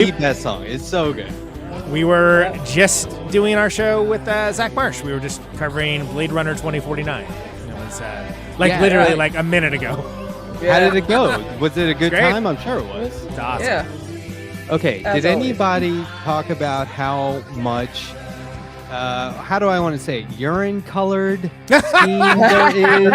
The best song. It's so good. We were just doing our show with Zach Marsh. We were just covering Blade Runner 2049. It was literally like a minute ago. Yeah. How did it go? Was it a good time? I'm sure it was. It's awesome. Yeah. Okay, did anybody talk about how much, how do I want to say, urine-colored steam there is?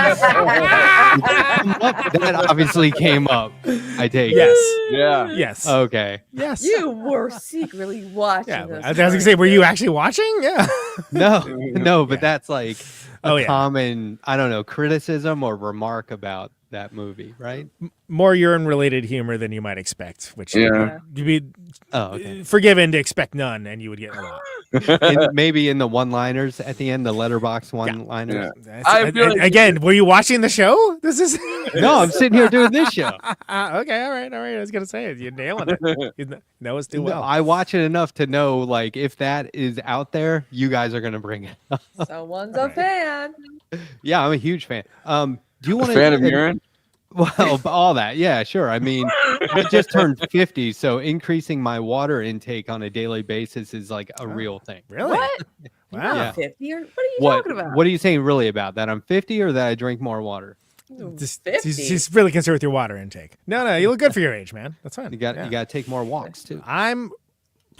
That obviously came up, I take it. Yes. Yeah. Yes. Okay. Yes. You were secretly watching Yeah. this. I was going to say, were you actually watching? Yeah. No, but that's like a yeah. common, I don't know, criticism or remark about that movie, right? More urine-related humor than you might expect, which you'd be forgiven to expect none, and you would get a lot. Maybe in the one-liners at the end, the letterbox one-liners. Yeah. Again, were you watching the show? This is No, I'm sitting here doing this show. Okay, all right. I was gonna say it. You're nailing it. You know us too well. I watch it enough to know, like, if that is out there, you guys are gonna bring it up. Someone's a fan. Yeah, I'm a huge fan. Do you want to fan of urine? Well, all that, yeah, sure. I mean, I just turned 50, so increasing my water intake on a daily basis is like a real thing. Really? What? Wow. You're not 50? What are you talking about? What are you saying really about that? I'm 50 or that I drink more water? She's really concerned with your water intake. No, you look good for your age, man. That's fine. You got to take more walks too. I'm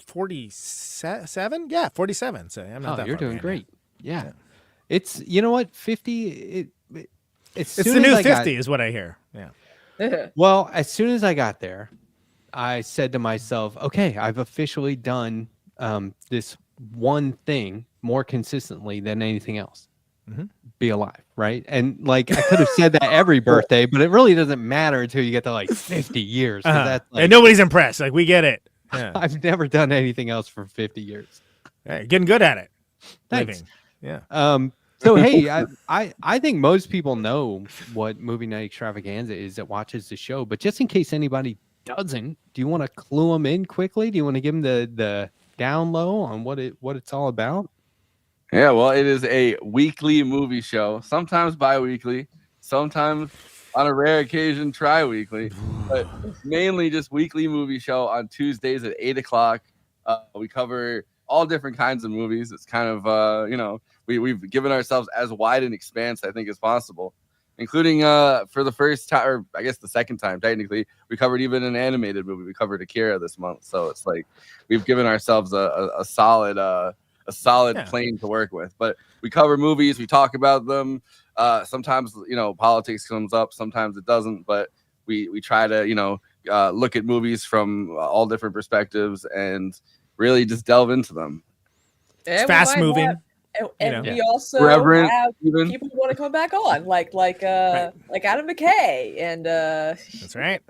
47. Yeah, 47. So I'm not that you're far doing behind. great. Yeah. It's, you know what, 50. It's the new 50 is what I hear. Yeah. Well, as soon as I got there, I said to myself, okay, I've officially done this one thing more consistently than anything else. Mm-hmm. Be alive, right? And like I could have said that every birthday, but it really doesn't matter until you get to like 50 years. That's like, and nobody's impressed. Like, we get it. Yeah. I've never done anything else for 50 years. Yeah, you're getting good at it. Thanks. Living. Yeah. So hey, I think most people know what Movie Night Extravaganza is that watches the show, but just in case anybody doesn't, do you want to clue them in quickly? Do you want to give them the down low on what it's all about? Yeah, well, it is a weekly movie show, sometimes bi-weekly, sometimes on a rare occasion tri-weekly, but mainly just weekly movie show on Tuesdays at 8 o'clock. We cover all different kinds of movies. It's kind of, we've given ourselves as wide an expanse, I think, as possible, including for the first time, or I guess the second time, technically, we covered even an animated movie. We covered Akira this month. So it's like we've given ourselves a solid plane to work with. But we cover movies. We talk about them. Sometimes, politics comes up. Sometimes it doesn't. But we try to, look at movies from all different perspectives and really just delve into them. It's fast moving. We also Reverent, have even. people who want to come back on, like Adam McKay, and that's right.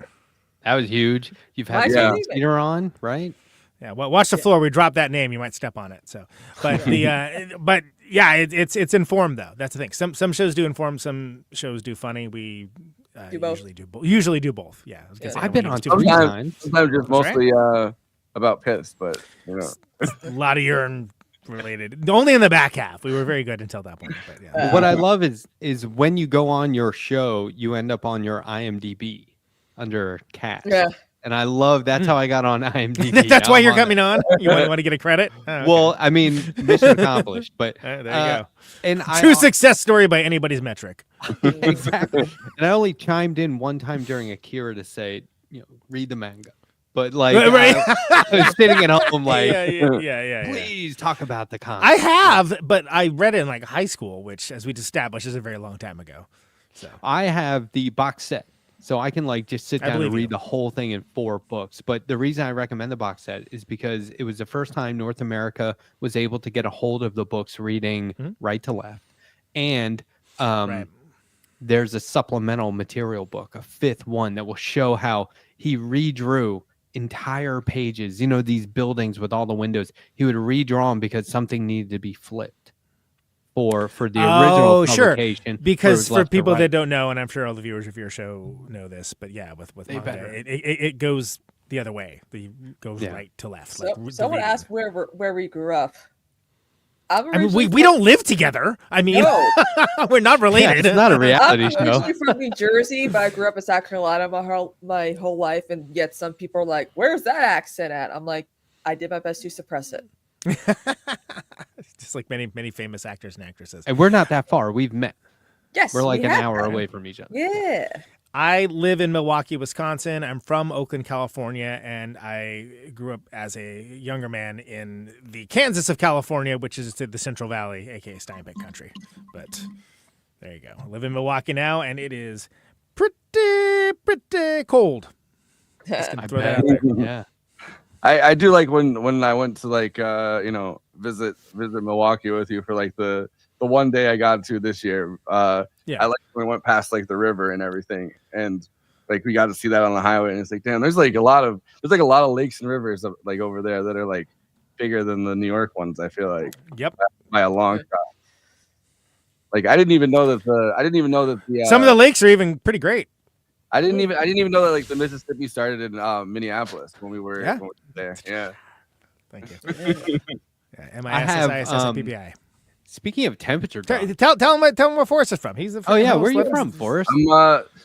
That was huge. You've had Peter on, right? Yeah. Well, watch the floor. We drop that name, you might step on it. So, but it's informed though. That's the thing. Some shows do inform, some shows do funny. We do both. Usually do both. Yeah. I was gonna say, I've been on sometimes just mostly about piss, but a lot of urine related. Only in the back half. We were very good until that point. But yeah. What I love is when you go on your show, you end up on your IMDb under cast. Yeah. And I love that's how I got on IMDb. That's why you're coming on. You want to get a credit? Oh, okay. Well, I mean, mission accomplished. But there you go. And True success story by anybody's metric. Exactly. And I only chimed in one time during Akira to say, read the manga. But like, right. I was sitting at home like, yeah. please talk about the comic. I have, but I read it in like high school, which, as we established, is a very long time ago. So I have the box set, so I can like just sit down and read the whole thing in 4 books. But the reason I recommend the box set is because it was the first time North America was able to get a hold of the books reading right to left, and there's a supplemental material book, a 5th one that will show how he redrew entire pages, these buildings with all the windows. He would redraw them because something needed to be flipped for the original publication. Because for people that don't know, and I'm sure all the viewers of your show know this, but yeah, with manga, it goes the other way. It goes right to left. Someone asked where we grew up. I mean, we don't live together. I mean, No. we're not related. Yeah, it's not a I'm reality show. originally from New Jersey, but I grew up in South Carolina my whole life, and yet some people are like, "Where's that accent at?" I'm like, I did my best to suppress it. Just like many famous actors and actresses. And we're not that far. We've met. Yes, We're like we an have hour that. away from each other. Yeah. I live in Milwaukee, Wisconsin. I'm from Oakland, California, and I grew up as a younger man in the Kansas of California, which is to the Central Valley, aka Steinbeck country. But there you go. I live in Milwaukee now, and it is pretty cold. Just gonna throw that out there. Yeah. I do like when I went to like visit Milwaukee with you for like the one day I got to this year. Yeah. I like when we went past like the river and everything, and like we got to see that on the highway, and it's like, damn, there's like a lot of lakes and rivers like over there that are like bigger than the New York ones. I feel like Yep. by a long shot. Like I didn't even know that the Some of the lakes are even pretty great. I didn't even know that like the Mississippi started in Minneapolis when we were there. Yeah. Thank you. Yeah, MISSISSPPI. Speaking of temperature, Tell him where Forrest is from. He's the where are you host. from, Forrest? He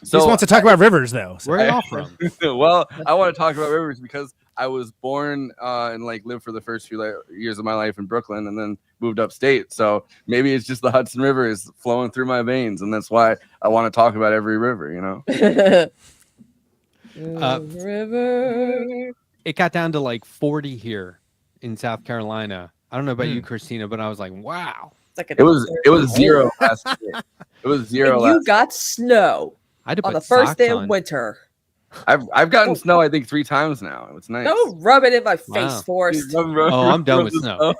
just wants to talk about rivers, though. So. Where are you from? Well, I want to talk about rivers because I was born and like lived for the first few years of my life in Brooklyn, and then moved upstate. So maybe it's just the Hudson River is flowing through my veins, and that's why I want to talk about every river. You know. River. It got down to like 40 here in South Carolina. I don't know about you, Christina, but I was like, wow. It was 0 last year. It was 0. And you got snow I had to on put the first socks day on. of winter. I've gotten snow I think 3 times now. It's nice. Don't rub it in my face, Wow. Forrest. Oh, I'm done with snow.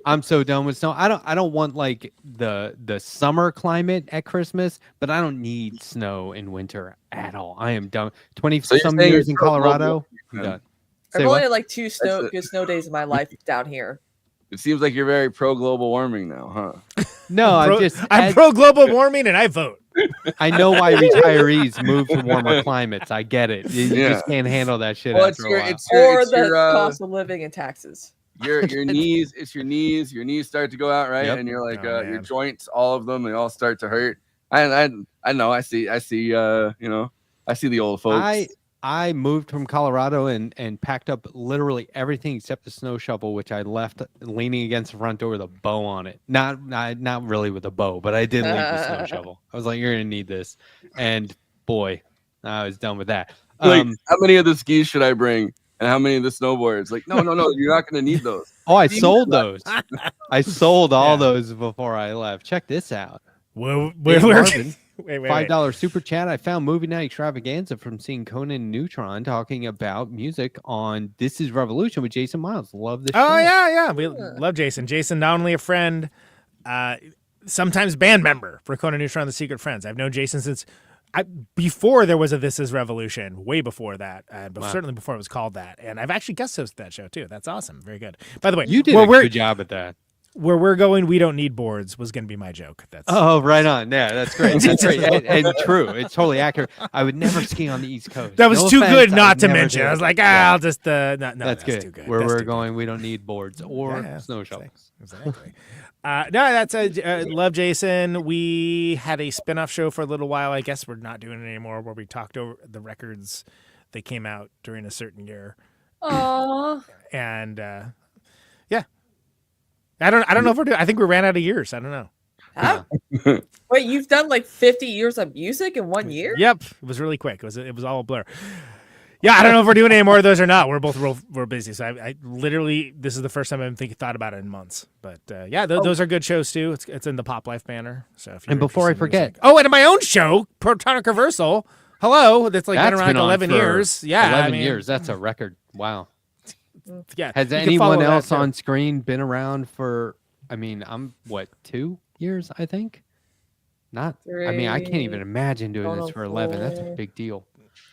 I'm so done with snow. I don't want like the summer climate at Christmas, but I don't need snow in winter at all. I am done. 20-some years in Colorado. I'm done. I've Say only what? had like 2 good snow days in my life down here. It seems like you're very pro global warming now, huh? No, I'm pro global warming and I vote. I know why retirees move to warmer climates. I get it. You just can't handle that shit Well, after a while. Or the cost of living and taxes. Your knees, it's your knees. Your knees start to go out, right? Yep. And you're like your joints, all of them, they all start to hurt. I know. I see. I see the old folks. I moved from Colorado and packed up literally everything except the snow shovel, which I left leaning against the front door with a bow on it. Not really with a bow, but I did leave the snow shovel. I was like, you're gonna need this, and boy, I was done with that. Like, how many of the skis should I bring, and how many of the snowboards? Like, no, you're not gonna need those. Oh, I sold those. I sold all those before I left. Check this out. Where Wait. $5 super chat. I found movie night extravaganza from seeing Conan Neutron talking about music on This Is Revolution with Jason Miles. Love this. Oh yeah. We love Jason. Jason, not only a friend, sometimes band member for Conan Neutron: The Secret Friends. I've known Jason since before there was a This Is Revolution, way before that, but certainly before it was called that. And I've actually guest hosted that show too. That's awesome. Very good. By the way, you did a good job at that. Where we're going, we don't need boards was going to be my joke. That's right on. Yeah, that's great. That's great and true. It's totally accurate. I would never ski on the East Coast. That was too good not to mention. I was like, I'll just no. That's good. Too good. Where we're going, we don't need boards or snow shovels. Exactly. That's love Jason. We had a spinoff show for a little while. I guess we're not doing it anymore. Where we talked over the records that came out during a certain year. Aww. And yeah. I don't know if we're doing. I think we ran out of years. I don't know. Huh? Wait, you've done like 50 years of music in 1 year? Yep, it was really quick. It was all a blur. Yeah, I don't know if we're doing any more of those or not. We're both real busy. So I literally, this is the first time I've thought about it in months. But those are good shows too. It's in the Pop Life banner. So and before I forget, and in my own show, Protonic Reversal. Hello, that's been around like 11 years. Yeah, 11 years. That's a record. Wow. Yeah. Has anyone else on screen been around for? I'm 2 years. I think. Not. I can't even imagine doing this for 11. That's a big deal.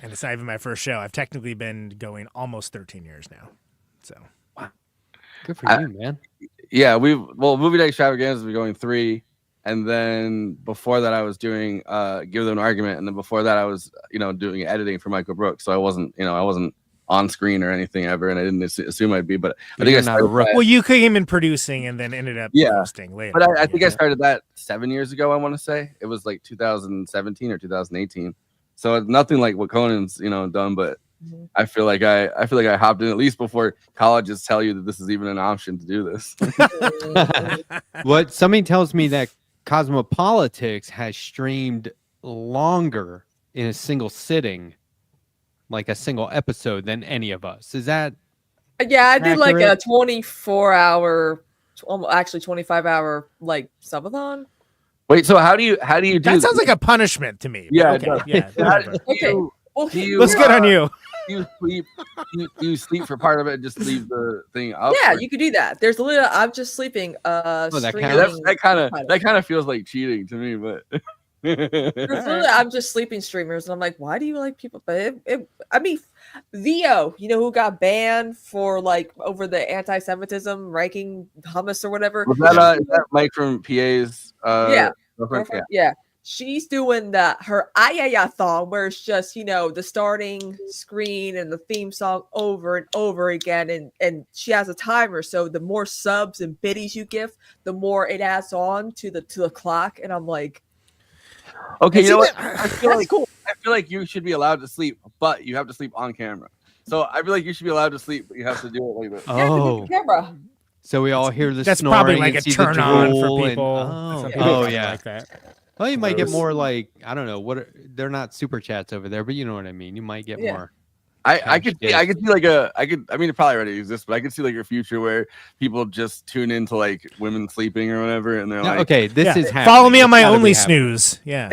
And it's not even my first show. I've technically been going almost 13 years now. So wow, good for you, man. Yeah, movie night extravaganza we're going 3, and then before that I was doing Give Them an Argument, and then before that I was doing editing for Michael Brooks. So I wasn't on screen or anything ever, and I didn't assume I'd be. But I But think I you're not a started rookie. that, Well, you came in producing and then ended up hosting later. but I think I Yeah. started that 7 years ago. I want to say it was like 2017 or 2018. So it's nothing like what Conan's done, but I feel like I hopped in at least before colleges tell you that this is even an option to do this. What somebody tells me that Cosmopolitics has streamed longer in a single sitting, like a single episode, than any of us. Is that Yeah, I did like a accurate? 24-hour, actually 25-hour like subathon. Wait, so how do you do That sounds like a punishment to me. but Yeah, it okay, does. yeah, whatever. Okay. Well, do you, Looks good on you. you sleep? You sleep for part of it and just leave the thing up? yeah, or- you could do that. There's a little. I'm just sleeping. that Streaming. counts? that kind of feels like cheating to me, but There's literally, I'm just sleeping streamers, and I'm like, why do you like people? But I mean, Theo, who got banned for like over the anti-Semitism ranking hummus or whatever. was that is that Mike from PA's Yeah. girlfriend? Yeah. Yeah. She's doing her Ayayathon, where it's just, the starting screen and the theme song over and over again. And she has a timer. So the more subs and biddies you give, the more it adds on to the clock. And I'm like, Okay, you know what? that's I feel cool. like you should be allowed to sleep, but you have to sleep on camera. So I feel like you should be allowed to sleep, but you have to do it like this. Yeah, 'cause Oh, it's a camera. so we all hear the That's snoring probably like and a see the turn on for drool and- people. oh, Some people oh probably yeah. like that. Well, you might get Gross. more like, I don't know they're not super chats over there, but you know what I mean. You might get Yeah. more. I could see like I mean it probably already exists, but I could see like a future where people just tune into like women sleeping or whatever, and they're Yeah, like, okay, this Yeah. is happening. Follow me on It's my gotta be only happening. snooze. Yeah.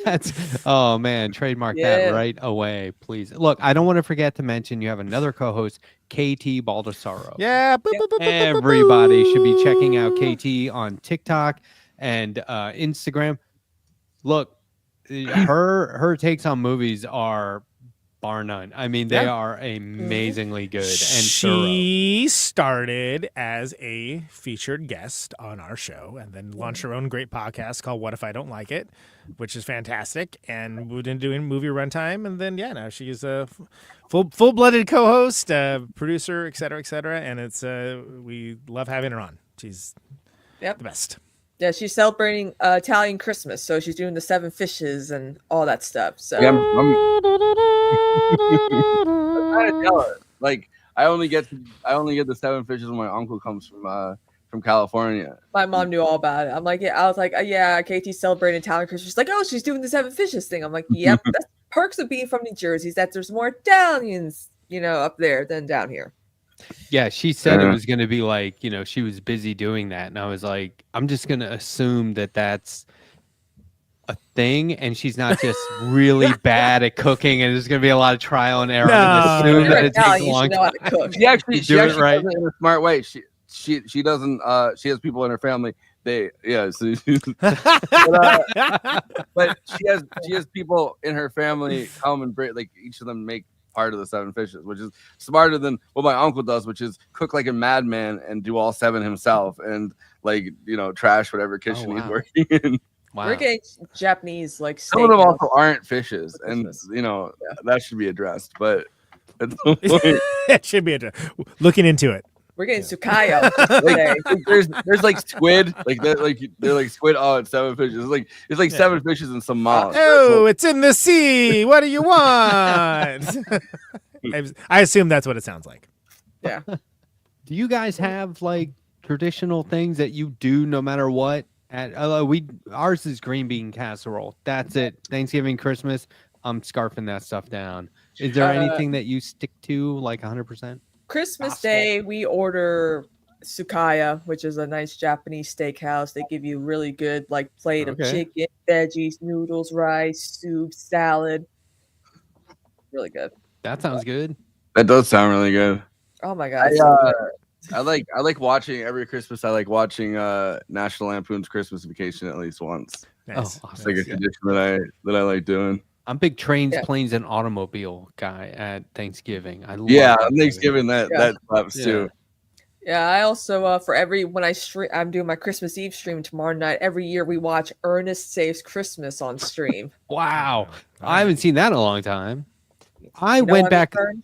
That's oh man, trademark Yeah. that right away, please. Look, I don't want to forget to mention you have another co-host, KT Baldessaro. Yeah. Boop, boop, boop, boop, boop, Everybody should be checking out boop. KT on TikTok and Instagram. Look, her takes on movies are bar none. I mean, they Yeah. are amazingly good and thorough. She started as a featured guest on our show and then launched her own great podcast called What If I Don't Like It, which is fantastic. And we've been doing movie runtime. And then, now she's a full-blooded co-host, producer, et cetera. And it's we love having her on. She's the best. Yeah, she's celebrating Italian Christmas, so she's doing the 7 fishes and all that stuff. So yeah, I'm kind of jealous. Like I only get the 7 fishes when my uncle comes from California. my mom knew all about it. I'm like, I was like, yeah, Katie's celebrating Italian Christmas. She's like, oh, she's doing the 7 fishes thing. I'm like, yep, that's perks of being from New Jersey. Is that there's more Italians, up there than down here. Yeah, she said it was going to be like, she was busy doing that. And I was like, I'm just going to assume that that's a thing. And she's not just really bad at cooking. And there's going to be a lot of trial and error. I'm gonna assume You're that it takes Italian, a you long should know how time. to cook. She actually Do it right. does it in a smart way. She doesn't. She has people in her family. So, but she has people in her family come and bring, like each of them make part of the 7 fishes, which is smarter than what my uncle does, which is cook like a madman and do all 7 himself and trash whatever kitchen he's wow. working in. Wow. We're getting Japanese like Some of them steakhouse. also aren't fishes, and Christmas. that should be addressed. But at some point, It should be looking into it. We're getting Tsukaya today. there's like squid, they're like squid. Oh, it's 7 fishes. It's like 7 fishes and some mollusks. Oh, it's in the sea. What do you want? I assume that's what it sounds like. Yeah. Do you guys have like traditional things that you do no matter what? Ours is green bean casserole. That's it. Thanksgiving, Christmas, I'm scarfing that stuff down. Is there anything that you stick to like 100%? Christmas Day, we order Tsukaya, which is a nice Japanese steakhouse. They give you really good like plate of chicken, veggies, noodles, rice, soup, salad. Really good. That sounds good. That does sound really good. Oh my god. it's so good. I like watching every Christmas. I like watching National Lampoon's Christmas Vacation at least once. Nice. Oh, It's like a tradition that I like doing. I'm a big trains, Yeah. planes, and automobile guy at Thanksgiving. I love Yeah, Thanksgiving. Thanksgiving Yeah. that slaps too. Yeah, I also when I stream, I'm doing my Christmas Eve stream tomorrow night. Every year we watch Ernest Saves Christmas on stream. Wow. I haven't seen that in a long time. I You know went what, back Fern?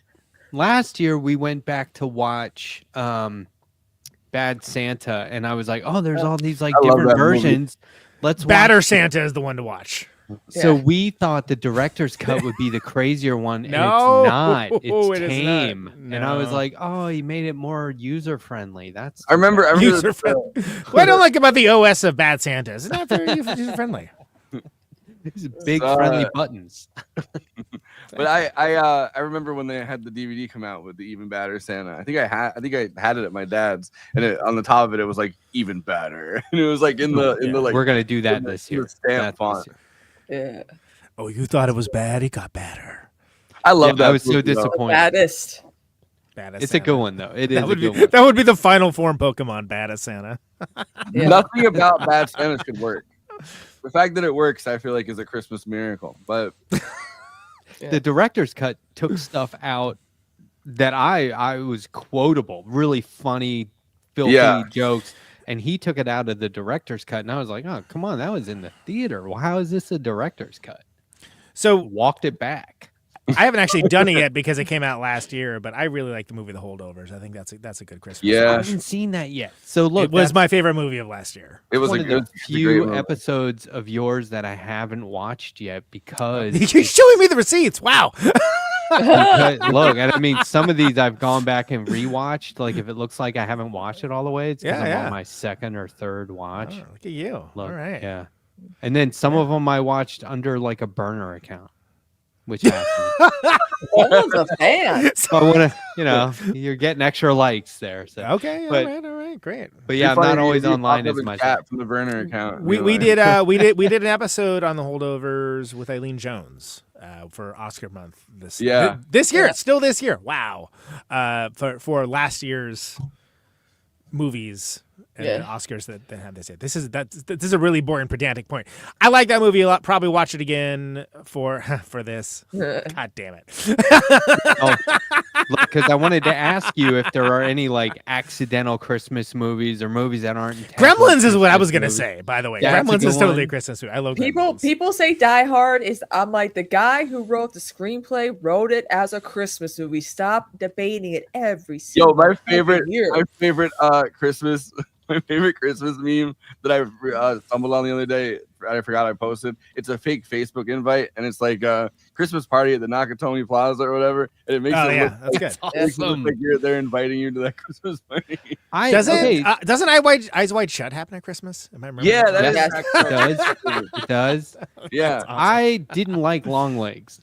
last year. We went back to watch Bad Santa, and I was like, "Oh, there's all these like I love different that movie. versions. Let's Batter watch." Santa is the one to watch. So Yeah. we thought the director's cut would be the crazier one, and No, it's not. It's it is not. tame, and I was No. like, "Oh, he made it more user friendly." That's I remember User friendly. What I don't like about the OS of Bad Santa is it's not very user friendly. these big friendly buttons. But I remember when they had the DVD come out with the Even Badder Santa. I think I had it at my dad's, and on the top of it, it was like Even Badder, and it was like in the like. We're gonna do that in the- this in the year. stamp That's font. this year. Yeah. Oh, you thought it was bad? It got better. I love Yeah, that. I was so movie, though. disappointed. Baddest. Baddest It's a Santa. good one though. It is That a would, good be, one. that would be the final form Pokemon, Baddest Santa. Yeah. Nothing about Bad Santa could work. The fact that it works, I feel like, is a Christmas miracle. But The director's cut took stuff out that I was quotable, really funny, filthy Yeah. jokes, and he took it out of the director's cut, and I was like, "Oh, come on, that was in the theater. Well, how is this a director's cut?" So Walked it back. I haven't actually done it yet because it came out last year, but I really like the movie The Holdovers. I think that's a good Christmas I Yeah. movie. haven't seen that yet. So look, It was that's my favorite movie of last year. it was one a of good, the it's a great few movie. episodes of yours that I haven't watched yet because You're showing me the receipts. Wow. look, and I mean, some of these I've gone back and rewatched. Like, if it looks like I haven't watched it all the way, it's because Yeah, I'm yeah. on my second or third watch. Oh, look at you. Look, All right. yeah. And then some of them I watched under like a burner account, which happens. Paul's a fan. So I want to, you're getting extra likes there. So, Okay. But- all right. Great. but yeah, I'm Pretty not funny, always you online popped up as a much. chat from the burner account. We You're did like, we did an episode on the Holdovers with Eileen Jones for Oscar month this Yeah. this year. Yeah. It's still this year. Wow. For last year's movies and Yeah. the Oscars that have this year. This is a really boring pedantic point. I like that movie a lot. Probably watch it again for this. God damn it. Because I wanted to ask you if there are any like accidental Christmas movies or movies that aren't. Gremlins is what I was going gonna say, by the way. Yeah, that's a Gremlins good is totally a one. Christmas movie. I love People Gremlins. say Die Hard is. I'm like, the guy who wrote the screenplay wrote it as a Christmas movie. Stop debating it every single my fucking year. Christmas meme that I stumbled on the other day. I forgot I posted. It's a fake Facebook invite, and it's like Christmas party at the Nakatomi Plaza or whatever, and it makes Oh it yeah, look that's good. makes it look like they're inviting you to that Christmas party. Doesn't Eyes Wide Shut happen at Christmas? Am I remembering? Yeah, that that right? it is does. It does. Yeah. Awesome. I didn't like Long Legs.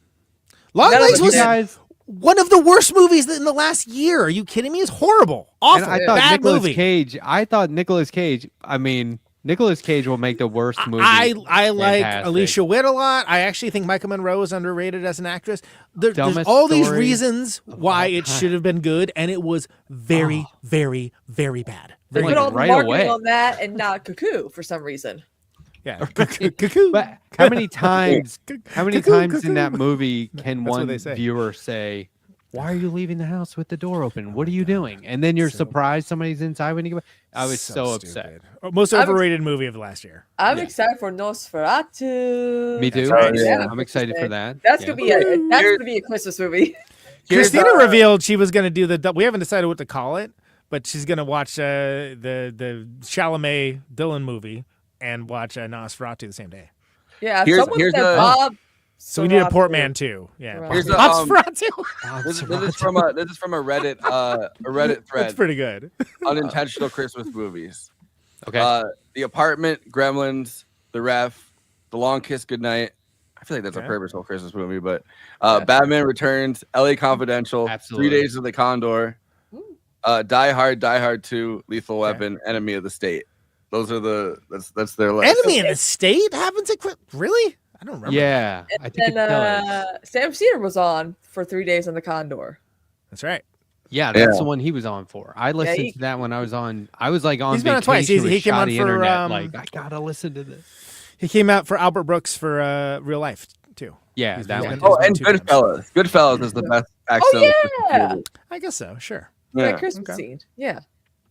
Long None of Legs us was did. Guys, one of the worst movies in the last year. Are you kidding me? It's horrible, awful, and I thought bad Nicolas movie. Cage. I thought Nicolas Cage. I mean, Nicolas Cage will make the worst movie. I like fantastic. Alicia Witt a lot. I actually think Michael Monroe is underrated as an actress. There's Dumbest all these story reasons of why all it time. should have been good, and it was very, very, very bad. They Like, put all the right marketing away. on that and not Cuckoo for some reason. Yeah, cuckoo. But how many times? How many Cuckoo, times in that cuckoo. movie can That's what one they say. viewer say, "Why are you leaving the house with the door open? What are you doing?" And then you're So- surprised somebody's inside when you go. I was so upset. stupid. Most I'm ex- overrated movie of the last year. I'm Yeah. excited for Nosferatu. Me too. That's right. Yeah. I'm excited for that. That's Yeah. gonna be a Christmas movie. Here's, Christina revealed she was going to do the. We haven't decided what to call it, but she's going to watch the Chalamet Dylan movie and watch Nosferatu the same day. Yeah, Here's- someone here's said a- Bob. So we need a Soratu. portman too. Yeah, Here's a, Nosferatu. This is from a Reddit That's thread. pretty good. Unintentional Christmas movies. Okay. The Apartment, Gremlins, The Ref, The Long Kiss Goodnight. I feel like that's Okay. a purposeful Christmas movie, but Yeah. Batman Returns, LA Confidential, Absolutely. 3 Days of the Condor, Die Hard 2, Lethal Weapon, Enemy of the State. Those are that's their list. Enemy in the State happens at really? I don't remember. Yeah, I And think it does. Sam Cedar was on for 3 days on the Condor. That's right. Yeah, that's Yeah. the one he was on for. I listened he- to that when I was on. I was like on He's been on vacation twice. He with came on shoddy for, internet. Like, I gotta listen to this. He came out for Albert Brooks for Real Life too. Yeah, He's that been- one. he's Oh, been and 2 times. Goodfellas. Goodfellas is the best accidental Christmas yeah. movie. I guess so. Sure. That Yeah. Christmas Okay. scene. Yeah.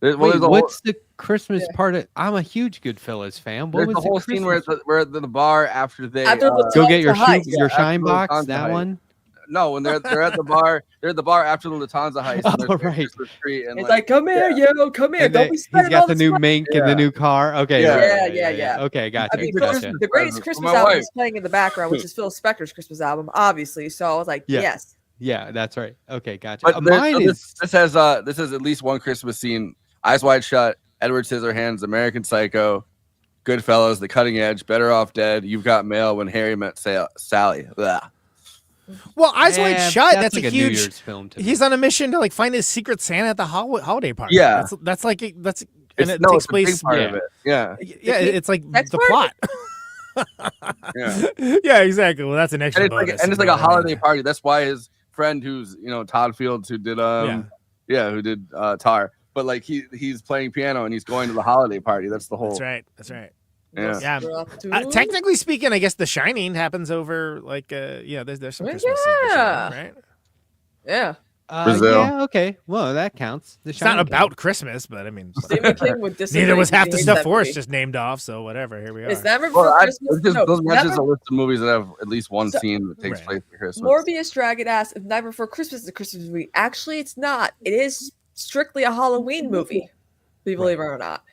There's Wait, a whole, what's the Christmas Yeah. part of? I'm a huge Goodfellas fan. What there's was the whole scene where Christmas- we're at the bar after they After the go get your Heist. your Yeah, shine after box? Wisconsin That Heist. one. No, when they're at the bar, they're at the bar after the Lufthansa heist. And Oh, there's a right. Christmas tree, and It's like, come here, yo, come here. And Don't be he's spending got all the this new money. mink and the new car. Okay. Yeah. right, Yeah. Okay, gotcha. I mean, gotcha. the greatest For Christmas my album wife. is playing in the background, which is Phil Spector's Christmas album, obviously. So I was like, Yeah. yes. Yeah, that's right. Okay, gotcha. But Mine is this has at least one Christmas scene: Eyes Wide Shut, Edward Scissorhands, American Psycho, Goodfellas, The Cutting Edge, Better Off Dead, You've Got Mail, When Harry Met Sally. Blah. Well, Eyes Wide Shut. That's like a New huge. Year's film. To He's me. on a mission to like find his secret Santa at the holiday party. Yeah. that's like that's It's, and it no, takes it's a big place. part yeah. of it. Yeah. Yeah, it's like Sex the party? plot. Yeah. Yeah, exactly. Well, that's an extra And bonus. it's like a holiday party. That's why his friend, who's Todd Fields, who did who did Tar, but like he's playing piano and he's going to the holiday party. That's the whole. That's right. Yeah. Yeah. Technically speaking, I guess The Shining happens over like there's some Well, Christmas in The yeah. Shining, right? Yeah. Brazil. Yeah, okay. Well, that counts. It's not about Christmas, but I mean, Stephen King would disagree. neither was half the He stuff hates that Forrest movie. just named off. So whatever, here we are. It's never Well, for Christmas. No, those are just Never- a list of movies that have at least one So- scene that takes Right. place for Christmas. Morbius Dragon ass if Never for Christmas is a Christmas movie. Actually, it's not. It is strictly a Halloween movie. Believe it or not.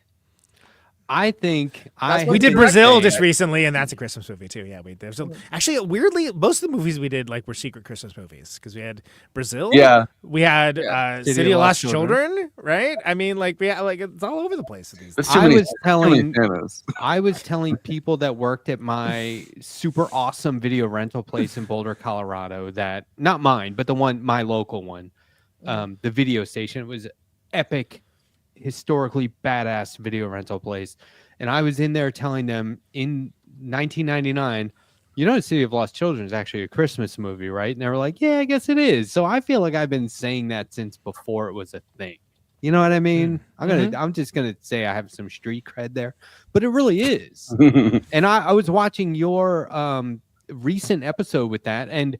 I think That's We what did directed Brazil it. just recently, and that's a Christmas movie too. Yeah, there's actually weirdly most of the movies we did like were secret Christmas movies because we had Brazil. Yeah. we had Yeah. City of Lost Children, right? I mean, like we had, like it's all over the place. These There's days. too I many, was too many telling Santas. I was telling people that worked at my super awesome video rental place in Boulder, Colorado, that not mine, but my local one, the video station was epic, historically badass video rental place. And I was in there telling them in 1999, City of Lost Children is actually a Christmas movie, right? And they were like, yeah, I guess it is. So I feel like I've been saying that since before it was a thing. You know what I mean? I'm just gonna say I have some street cred there, but it really is. And I was watching your recent episode with that, and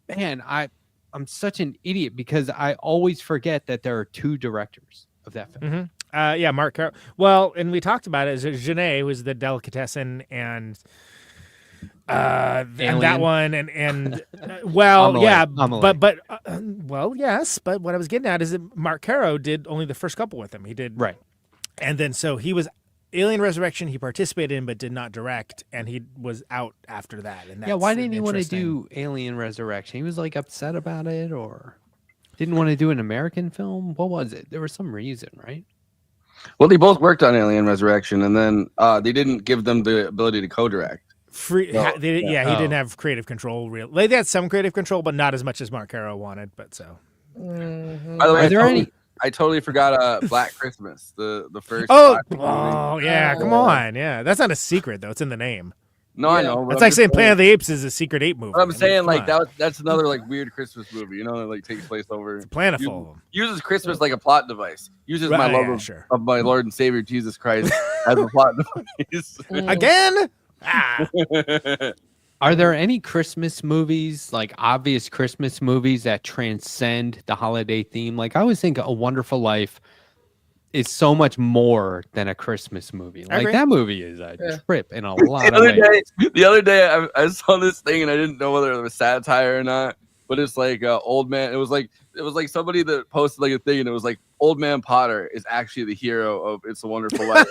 man, I'm such an idiot because I always forget that there are two directors of that film. Yeah, Mark Caro. Well, and we talked about it. Janae, who was the delicatessen, and that one, and well, yeah, but well, yes, but what I was getting at is that Mark Caro did only the first couple with him. He did Right. and then so he was Alien Resurrection. He participated in, but did not direct, and he was out after that. And Yeah, why that's didn't he want to interesting. do Alien Resurrection? He was like upset about it, or didn't want to do an American film. What was it? There was some reason, right? Well, they both worked on Alien Resurrection, and then they didn't give them the ability to co-direct. He didn't Oh. have creative control. They had some creative control, but not as much as Mark Caro wanted. But so. By the way, Are there any? I totally forgot Black Christmas, the first. Oh, Black Christmas movie. yeah, come on, yeah. That's not a secret though; it's in the name. No, I Yeah. know. but That's I'm like just saying Planet of the Apes is a secret ape movie. But I'm I mean, saying come like on. that's another like weird Christmas movie, that like takes place over. Planetful. Uses Christmas like a plot device. Uses Right, my love yeah, of, sure. of my Lord and Savior Jesus Christ as a plot device. Again? Ah. Are there any Christmas movies, like obvious Christmas movies, that transcend the holiday theme? Like I always think A Wonderful Life is so much more than a Christmas movie. I Like agree. that movie is a trip in a lot the of other ways. the other day I saw this thing and I didn't know whether it was satire or not. But it's like old man. It was like somebody that posted like a thing and it was like Old Man Potter is actually the hero of It's a Wonderful Life.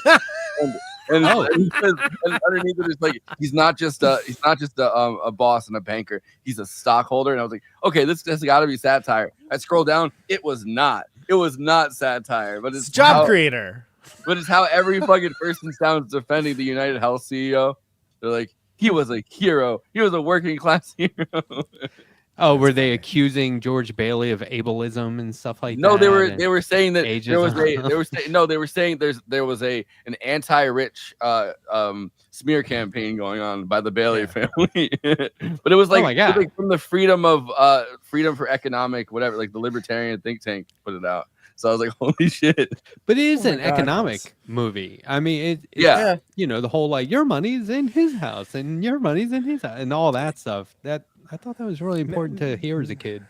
And he says, and underneath it is like he's not just a boss and a banker. He's a stockholder. And I was like, okay, this has got to be satire. I scroll down. It was not. It was not satire. But it's Job creator. But it's how every fucking person sounds defending the United Health CEO. They're like, he was a hero. He was a working class hero. Oh, were they accusing George Bailey of ableism and stuff like No, that? they were saying that there was ageism. they were saying there was an anti-rich smear campaign going on by the Bailey family. But it was like, my God. it was like from the freedom for economic whatever, like the libertarian think tank put it out. So I was like, holy shit. But it is Oh an my God, economic yes. movie. I mean, it's, Yeah. the whole like your money's in his house and your money's in his house and all that stuff. That I thought that was really important to hear as a kid.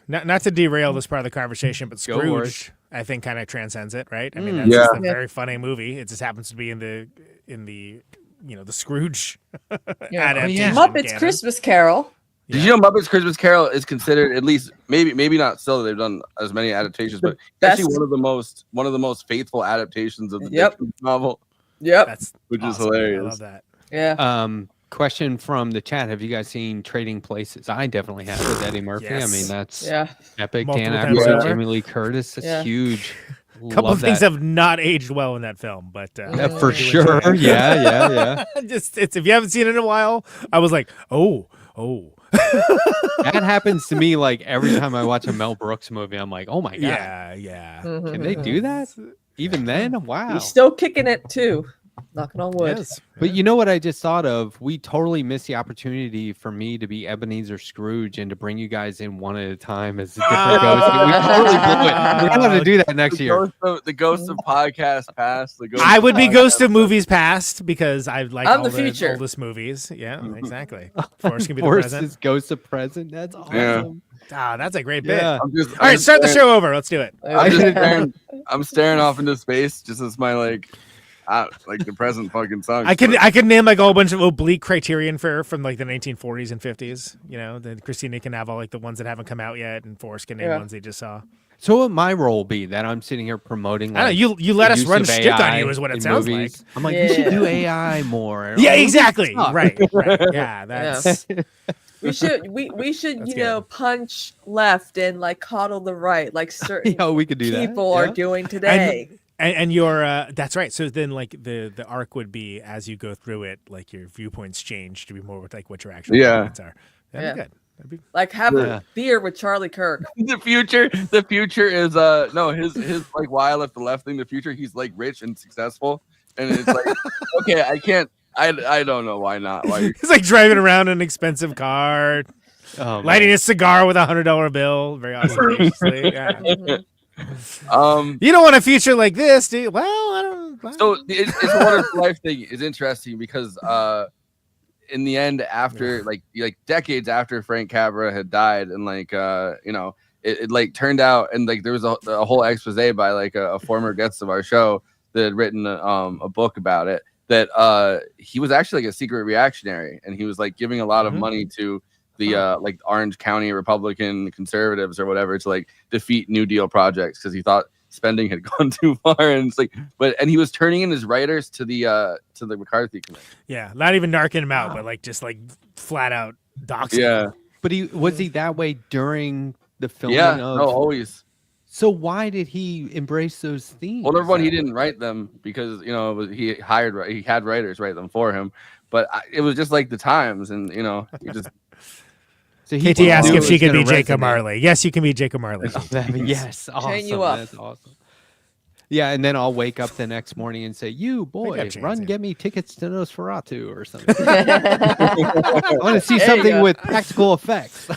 Not to derail this part of the conversation, but Go for it. Scrooge, I think, kind of transcends it, right? I mean, Mm. that's Yeah. just a very funny movie. It just happens to be in the the Scrooge Yeah. adaptation. Muppets canon. Christmas Carol. Did you know Muppets Christmas Carol is considered, at least maybe not still, they've done as many adaptations, but actually one of the most faithful adaptations of the Dickens novel. Yep. That's which awesome. is hilarious. I love that. Yeah. Question from the chat: have you guys seen Trading Places? I definitely have with Eddie Murphy. Yes. I mean, that's epic. Multiple Dan times Aykroyd, over. Jamie Lee Curtis. It's huge. A couple Love of things that. have not aged well in that film, but For sure. Yeah. Just if you haven't seen it in a while, I was like, oh. That happens to me like every time I watch a Mel Brooks movie. I'm like, oh my god, yeah. Can they do that? Even then, wow. He's still kicking it too. Knocking on wood. Yes. But you know what I just thought of? We totally missed the opportunity for me to be Ebenezer Scrooge and to bring you guys in one at a time as a different ghost. We totally blew it. We're gonna have to do that next year. The Ghost of Podcast Past. I would be Ghost of Movies Past because I like I'm all the future. oldest movies. Yeah, exactly. Forrest can be the Forrest present. is Ghost of Present. That's awesome. Yeah. Ah, that's a great bit. Yeah. All right, start the show over. Let's do it. I'm staring off into space just as my like the present fucking song. I could name like a whole bunch of oblique Criterion Fare from like the 1940s and 50s. You know, then Christina can have all like the ones that haven't come out yet, and Forrest can name ones they just saw. So what would my role be that I'm sitting here promoting? I don't know, you let us run shtick on you is what it sounds movies. like. I'm like, we should do AI more. Yeah, exactly. Right. Yeah, that's. We should you know punch left and like coddle the right like certain we could do that. people are doing today. And your that's right. So then like the arc would be as you go through it, like your viewpoints change to be more with like what your actual viewpoints are. That'd be good. Like have a beer with Charlie Kirk. The future is no his like why I left the left thing. The future, he's like rich and successful, and it's like okay, I don't know why not. Why he's like driving around in an expensive car, lighting a cigar with $100 bill, very ostentatiously. Yeah. You don't want a future like this, do you? Well, I don't. So it's a Wonderful Life thing is interesting because in the end, after like decades after Frank Capra had died, and like it like turned out, and like there was a whole expose by like a former guest of our show that had written a book about it, that he was actually like a secret reactionary, and he was like giving a lot of money to the like Orange County Republican conservatives or whatever to like defeat New Deal projects because he thought spending had gone too far, and it's like and he was turning in his writers to the McCarthy committee. Yeah, not even narking him out, but like just like flat out doxing. Yeah, but was he that way during the filming? Yeah, no, always. So why did he embrace those themes? Well, number one, he didn't write them because he had writers write them for him, but it was just like the times, and he just. So KT asked if she could be Jacob Marley. Yes, you can be Jacob Marley. Yes, awesome. Chain you up. That's awesome. Yeah, and then I'll wake up the next morning and say, "You boy, get me tickets to Nosferatu or something." I want to see something with practical effects.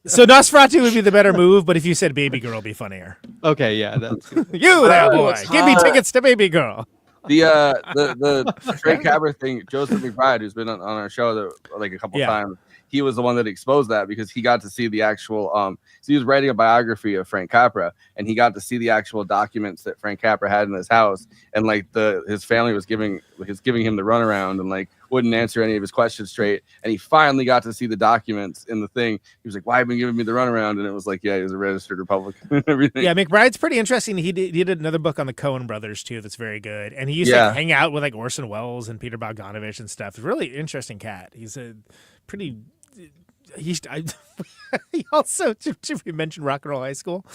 So Nosferatu would be the better move, but if you said Baby Girl, it'd be funnier. Okay, yeah, that's good. You there, boy, give me tickets to Baby Girl. The Frank Capra thing, Joseph McBride, who's been on our show like a couple times. He was the one that exposed that because he got to see the actual so he was writing a biography of Frank Capra, and he got to see the actual documents that Frank Capra had in his house, and like his family was giving him the runaround and like wouldn't answer any of his questions straight, and he finally got to see the documents in the thing. He was like, "Why have you been giving me the runaround?" And it was like, "Yeah, he was a registered Republican and everything." Yeah, McBride's pretty interesting. He did another book on the Coen brothers too that's very good, and he used to hang out with like Orson Welles and Peter Bogdanovich and stuff. Really interesting cat. He's a pretty. He also should we mention Rock and Roll High School?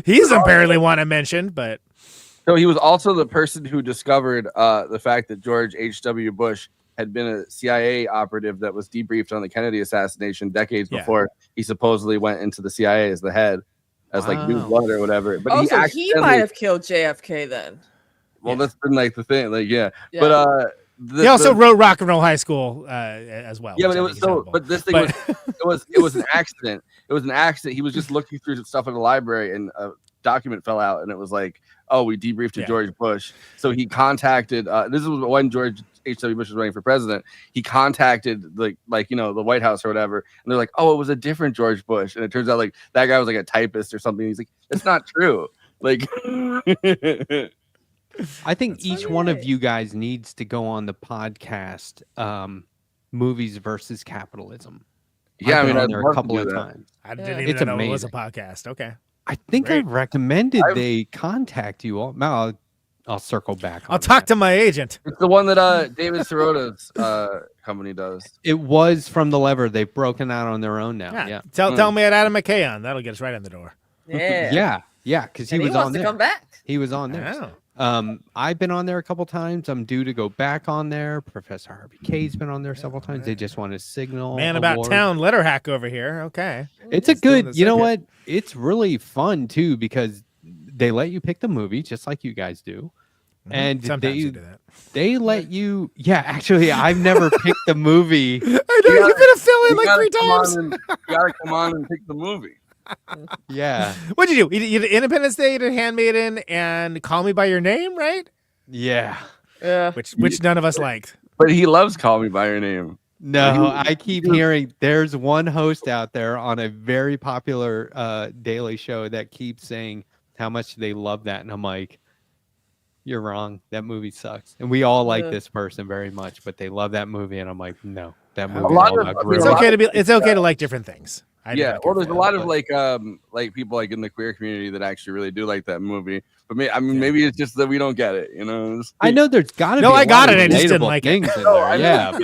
He's apparently one I mentioned, but so he was also the person who discovered the fact that George H.W. Bush had been a CIA operative that was debriefed on the Kennedy assassination decades before he supposedly went into the CIA as the head, as like new blood or whatever. But he might have killed JFK then. Well, that's been like the thing, but he also wrote Rock and Roll High School as well. Yeah, but it was so. But this thing was an accident. It was an accident. He was just looking through some stuff in the library, and a document fell out, and it was like, "Oh, we debriefed to George Bush." So he contacted. This was when George H.W. Bush was running for president. He contacted the White House or whatever, and they're like, "Oh, it was a different George Bush," and it turns out like that guy was like a typist or something. He's like, "That's not true." Like. I think each one of you guys needs to go on the podcast movies versus capitalism. Yeah, I've I been mean, on I'd there a love to couple do of that. times. I didn't Yeah. even It's know it was a amazing. podcast. Okay. I think Great. I've recommended I've- they contact you all. No, I'll circle back. I'll on talk that. to my agent. It's the one that David Sirota's company does. It was from the lever. They've broken out on their own now. Yeah, Tell me at Adam McKay on. That'll get us right in the door. Yeah. yeah, because he And was wants on to there. come back. He was on there. Oh. I've been on there a couple times. I'm due to go back on there. Professor Harvey K's been on there several times. They just won a signal. Man about award. town, Letterhack over here. Okay. It's a He's doing good. the You know circuit. what? It's really fun too because they let you pick the movie just like you guys do, and Sometimes you do that. they let you. Yeah, actually, I've never picked the movie. I know you've been a fill in You like gotta 3 come times. on you gotta come on and pick the movie. Yeah, What'd you do? You did Independence Day, you did Handmaiden, and Call Me by Your Name, right? yeah. Yeah. Which none of us liked. But he loves Call Me by Your Name. No, I keep hearing there's one host out there on a very popular daily show that keeps saying how much they love that, and I'm like, you're wrong. That movie sucks. And we all like Yeah. this person very much, but they love that movie, and I'm like, no, that A movie. Is lot all of- about I mean, grilling. It's a lot okay to be. It's okay to like different things. I Yeah, don't well, care there's a for lot that. of like people like in the queer community that actually really do like that movie. But I mean, Yeah. maybe it's just that we don't get it. You know? It's- I know there's got to No, be. I a got lot of it, I just didn't relatable like it. things in No, there. I mean, Yeah,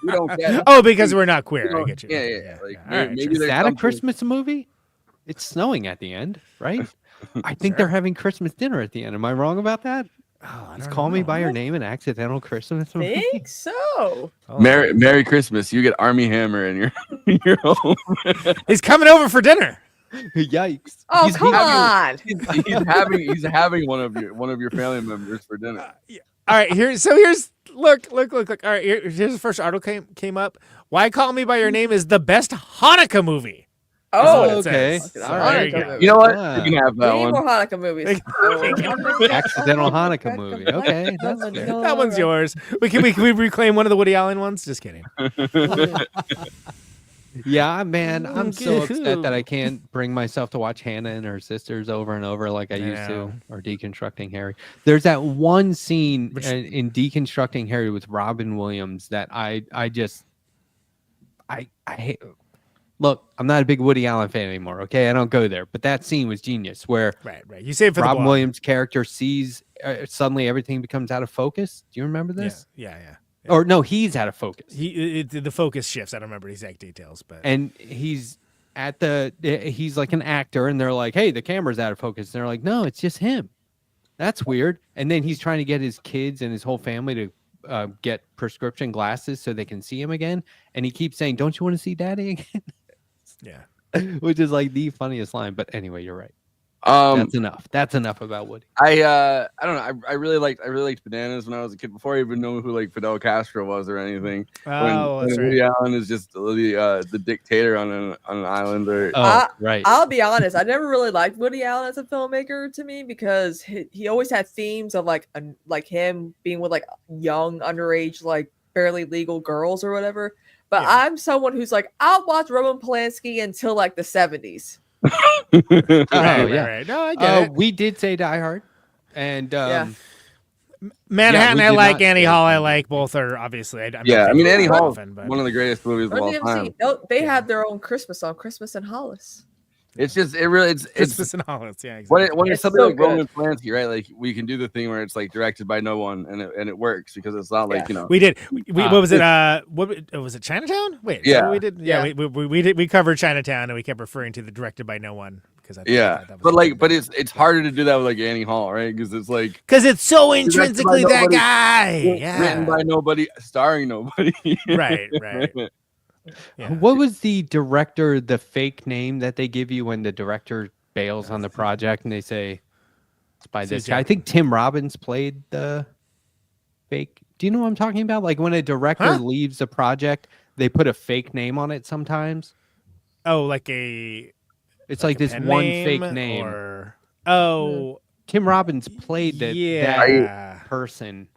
we don't get it. Oh, because we're not queer. I don't- get you. yeah. Like, All right, maybe sure. is there's that a something- Christmas movie? It's snowing at the end, right? I think Sure. they're having Christmas dinner at the end. Am I wrong about that? Oh, I Is don't Call Me know. by Your Name an accidental Christmas movie? Think so. Oh. Merry Christmas. You get Army Hammer in your in your home. He's coming over for dinner. Yikes! Oh, He's- come he's- on. He's having one of your family members for dinner. All right, here's look. All right, here's the first article came up. Why Call Me by Your Name is the best Hanukkah movie. Oh, what it okay. says. All right. There you Hanukkah go. movie. You know what? Ah. You can have We that need one. more Hanukkah movies. Accidental Hanukkah movie. Okay, that's fair. That one's yours. Can we reclaim one of the Woody Allen ones? Just kidding. Yeah, man, I'm so Okay. upset that I can't bring myself to watch Hannah and her sisters over and over like I used Yeah. to, or Deconstructing Harry. There's that one scene Which- in Deconstructing Harry with Robin Williams that I hate. Look, I'm not a big Woody Allen fan anymore. Okay, I don't go there, but that scene was genius where Right. You save it for Robin the blog. Williams' character sees suddenly everything becomes out of focus. Do you remember this? Yeah. Or no, he's out of focus. The focus shifts. I don't remember the exact details, but And he's like an actor, and they're like, hey, the camera's out of focus. And they're like, no, it's just him. That's weird. And then he's trying to get his kids and his whole family to get prescription glasses so they can see him again. And he keeps saying, don't you want to see daddy again? yeah. Which is like the funniest line. But anyway, you're right. Um, That's enough about Woody. I don't know. I really liked Bananas when I was a kid before I even knew who like Fidel Castro was or anything. Oh, that's when right. Woody Allen is just the dictator on an island. Or Oh, right. I'll be honest. I never really liked Woody Allen as a filmmaker to me because he always had themes of like him being with like young underage like barely legal girls or whatever. But Yeah. I'm someone who's like I'll watch Roman Polanski until like the 70s. Right. No, I get it. We did say Die Hard. And Yeah. Manhattan, we I did like. not Annie say Hall, I that. like. both are obviously. I'm not Yeah, I mean thinking Annie about it Hall, often, but one of the greatest movies of Run all DMC. time. No, they Yeah. had their own Christmas song, Christmas in Hollis. It's just it's Christmas and Hollis. Yeah, exactly. when it's It's something so like good. Roman Polanski, right? Like we can do the thing where it's like directed by no one and it works because it's not like Yeah. you know. We did. What was it? What was it? Chinatown? Wait. Is that Yeah. what we did. Yeah. Yeah. We did. We covered Chinatown, and we kept referring to the directed by no one because I thought Yeah, that was but like, but it's harder to do that with like Annie Hall, right? Because it's like because it's so Directed by intrinsically that nobody. guy. written Yeah. by nobody, starring nobody. Right. Yeah. what was the director, the fake name that they give you when the director bails on the project and they say it's by this guy? I think Tim Robbins played the fake. Do you know what I'm talking about? Like when a director Huh? leaves a project, they put a fake name on it sometimes. Oh, like a. It's like like a this pen one fake name name. Or, oh. Tim Robbins played that Yeah. person.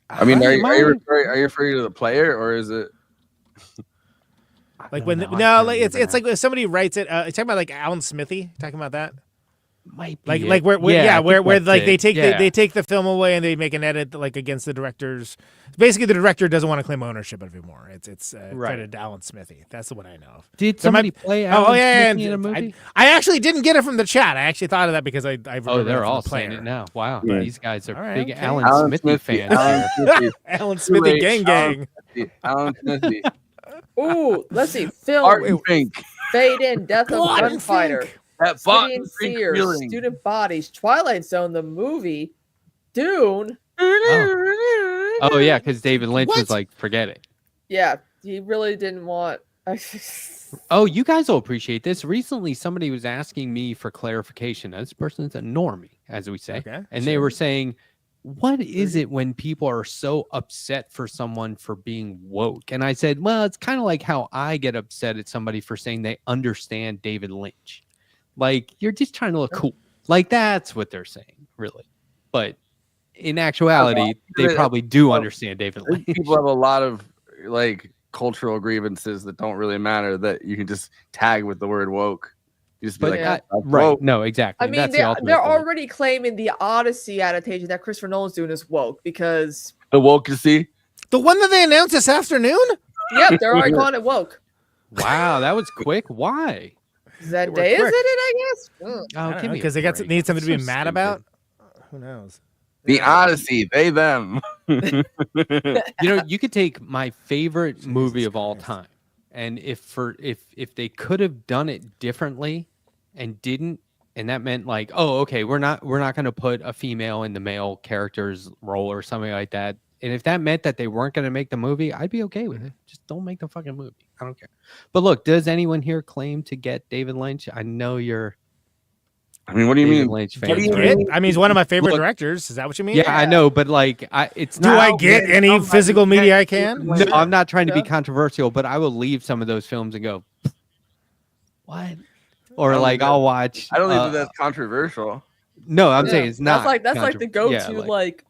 I mean, are Am I- you referring to the player or is it? I Like don't when know, I no, can't like it's remember like when somebody writes it. You talking about like Alan Smithy? Talking about that? might be like it. where I think where that's like it. they take Yeah. they take the film away and they make an edit like against the director's. Basically, the director doesn't want to claim ownership of it anymore. It's Right. credited to Alan Smithy. That's the one I know of. Did There might- somebody play Alan Smithy in a movie? I actually didn't get it from the chat. I actually thought of that because I remember Oh, it they're from all the saying player. it now. Wow, Yeah. these guys are All right, big okay. Alan Alan Smithy Smithy, fans. Alan Smithy, Alan Smithy Great. gang gang. Alan Smithy, Ooh, let's see. Film Barton Fink, Fade In, Death of Barton Gunfighter, Fink. that City Barton and Fink Fear, feeling. Student Bodies, Twilight Zone, the movie, Dune. Oh yeah, because David Lynch What? was like, forget it. Yeah, he really didn't want. Oh, you guys will appreciate this. Recently, somebody was asking me for clarification. Now, this person's a normie, as we say. Okay, And they sure. were saying, what is it when people are so upset for someone for being woke? And I said, well, it's kind of like how I get upset at somebody for saying they understand David Lynch. Like, you're just trying to look cool. Like, that's what they're saying, really. But in actuality, they probably do understand David I think Lynch. people have a lot of like cultural grievances that don't really matter that you can just tag with the word woke. You just be But like, Yeah. "That's right. woke." No, exactly. I mean, That's the they're ultimate point. already claiming the Odyssey adaptation that Christopher Nolan's doing is woke because, The wokeacy. The one that they announced this afternoon. yep, they're already calling it woke. Wow, that was quick. Why? Zendaya quick. is in it, I guess. Oh, give me Because a they got break. need something to be So mad stupid. about. Who knows? The Odyssey, they them. You know, you could take my favorite movie of all Christ. time, and if they could have done it differently and didn't, and that meant like, oh, okay, we're not going to put a female in the male character's role or something like that. And if that meant that they weren't going to make the movie, I'd be okay with it. Just don't make the fucking movie. I don't care. But look, does anyone here claim to get David Lynch? I know you're I mean, what do you David mean? Lynch What do fans, you right? mean? I mean, he's one of my favorite Look- directors. Is that what you mean? Yeah, I know, but like, it's Do not. I get any somebody physical media can't I can? No, I'm not trying to be Yeah. controversial, but I will leave some of those films and go, what? Or I don't like think I'll watch. I don't think that's controversial. No, I'm Yeah, saying it's not. That's like the go-to yeah, like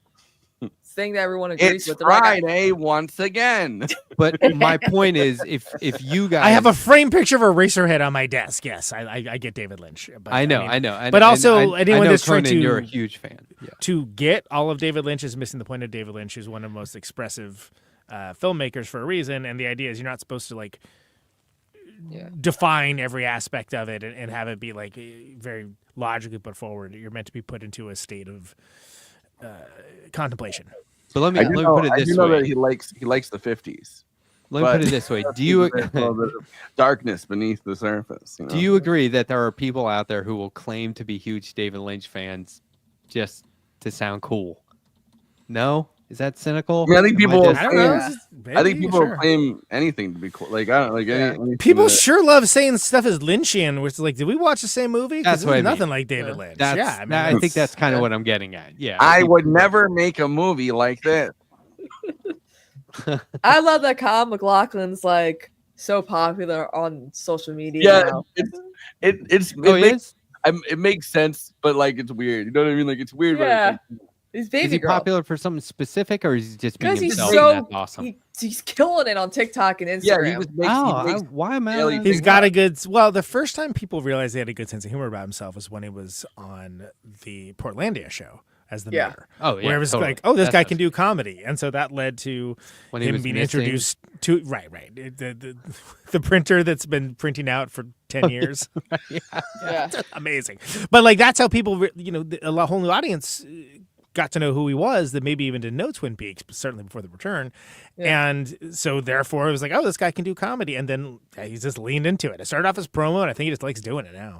thing that everyone agrees It's with. They're like, Friday once again. But my point is, if you guys, I have a framed picture of Eraserhead on my desk. Yes, I get David Lynch. But I know, mean, I know, but also anyone I know, that's trying Conan, to- you're a huge fan. Yeah. to get all of David Lynch is missing the point of David Lynch, who's one of the most expressive filmmakers for a reason. And the idea is you're not supposed to like define every aspect of it and have it be like very logically put forward. You're meant to be put into a state of contemplation. But let me I do know, put it I this do know way. that he likes the 50s. Let me but- put it this way. Do you There's a little bit of darkness beneath the surface? You know? do you agree that there are people out there who will claim to be huge David Lynch fans just to sound cool? No, is that cynical? I mean, I think Am people- just- I don't know. Yeah. I think people sure. claim anything to be cool. Like I don't like anything People that- sure love saying stuff is Lynchian, which is like, did we watch the same movie? 'Cause That's this what is I mean. nothing like David Lynch. That's, yeah, I mean, I think that's- that's kind of what I'm getting at. Yeah, I think- would never make a movie like this. I love that Kyle MacLachlan's like so popular on social media Yeah, now. Oh, he is? it makes sense, but like it's weird. You know what I mean? Like it's weird. Yeah. But He's Is baby he girl. popular for something specific, or is he just being Because he's himself? so and that's awesome. he's killing it on TikTok and yeah, Instagram. he just makes. Oh, he makes why am I? daily He's things got up. a good. Well, the first time people realized he had a good sense of humor about himself was when he was on the Portlandia show as the Yeah. mayor. Oh yeah, Where it was totally. like, oh, this That's guy what- can do comedy, and so that led to when he him was being missing- introduced to the printer that's been printing out for 10 years. yeah. Amazing, but like that's how people, a whole new audience got to know who he was that maybe even didn't know Twin Peaks, but certainly before the return. Yeah. And so therefore it was like, oh, this guy can do comedy, and then he's just leaned into it. It started off as promo, and I think he just likes doing it now.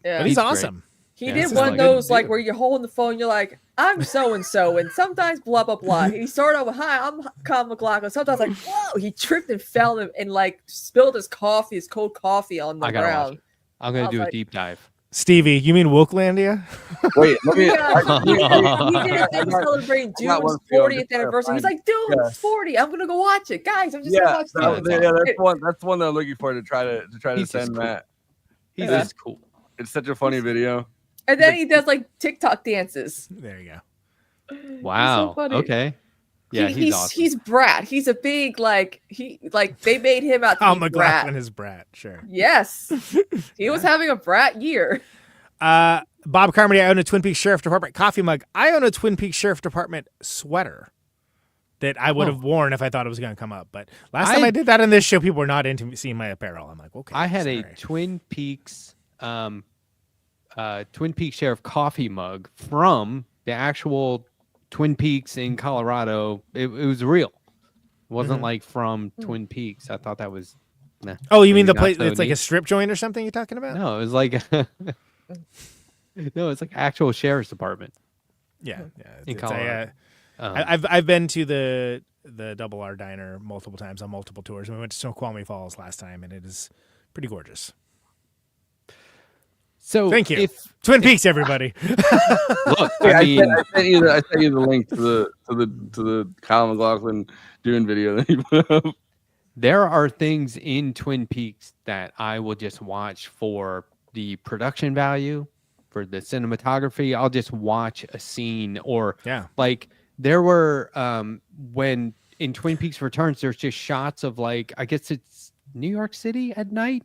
Yeah. But he's He's great. awesome. He Yeah, did this is one like of a good those like dude. where you're holding the phone, you're like, I'm so and so, and sometimes blah blah blah. He started off with, "Hi, I'm Kyle MacLachlan." Sometimes like, whoa, he tripped and fell and like spilled his cold coffee on the I gotta watch ground. it. I'm I gonna was do a like- deep dive. Stevie, you mean Wokelandia? Wait, let me. Yeah, he did a I thing got- celebrating I got one Dune's for you. I'm 40th just trying to anniversary. He's find like, Dude, Yeah. it's 40. I'm gonna go watch it, guys. I'm just Yeah, gonna watch that- Dune. yeah, that's one that I'm looking for to try to He's just send cool. Matt. He's Yeah. just cool. It's such a funny video. And then he does like TikTok dances. There you go. Wow. funny. Okay. Yeah, he's awesome. He's Brat. He's a big they made him out to Kyle be MacLachlan Brat. is Brat, sure. Yes, he was having a Brat year. Bob Carmody, I own a Twin Peaks Sheriff Department coffee mug. I own a Twin Peaks Sheriff Department sweater that I would have worn if I thought it was going to come up. But last time I did that on this show, people were not into seeing my apparel. I'm like, okay. I had a Twin Peaks Sheriff coffee mug from the actual Twin Peaks in Colorado. It was real. It wasn't like from Twin Peaks. I thought that was. Nah, oh, you mean the place? So it's like a strip joint or something you're talking about? No, it was like. No, it's like actual sheriff's department. Yeah. In Colorado. I've been to the Double R Diner multiple times on multiple tours. We went to Snoqualmie Falls last time, and it is pretty gorgeous. So thank you, Twin Peaks, everybody. Look, I sent you the link to the Kyle MacLachlan Dune video that he put up. There are things in Twin Peaks that I will just watch for the production value, for the cinematography. I'll just watch a scene, or like there were when in Twin Peaks Returns, there's just shots of like, I guess it's New York City at night.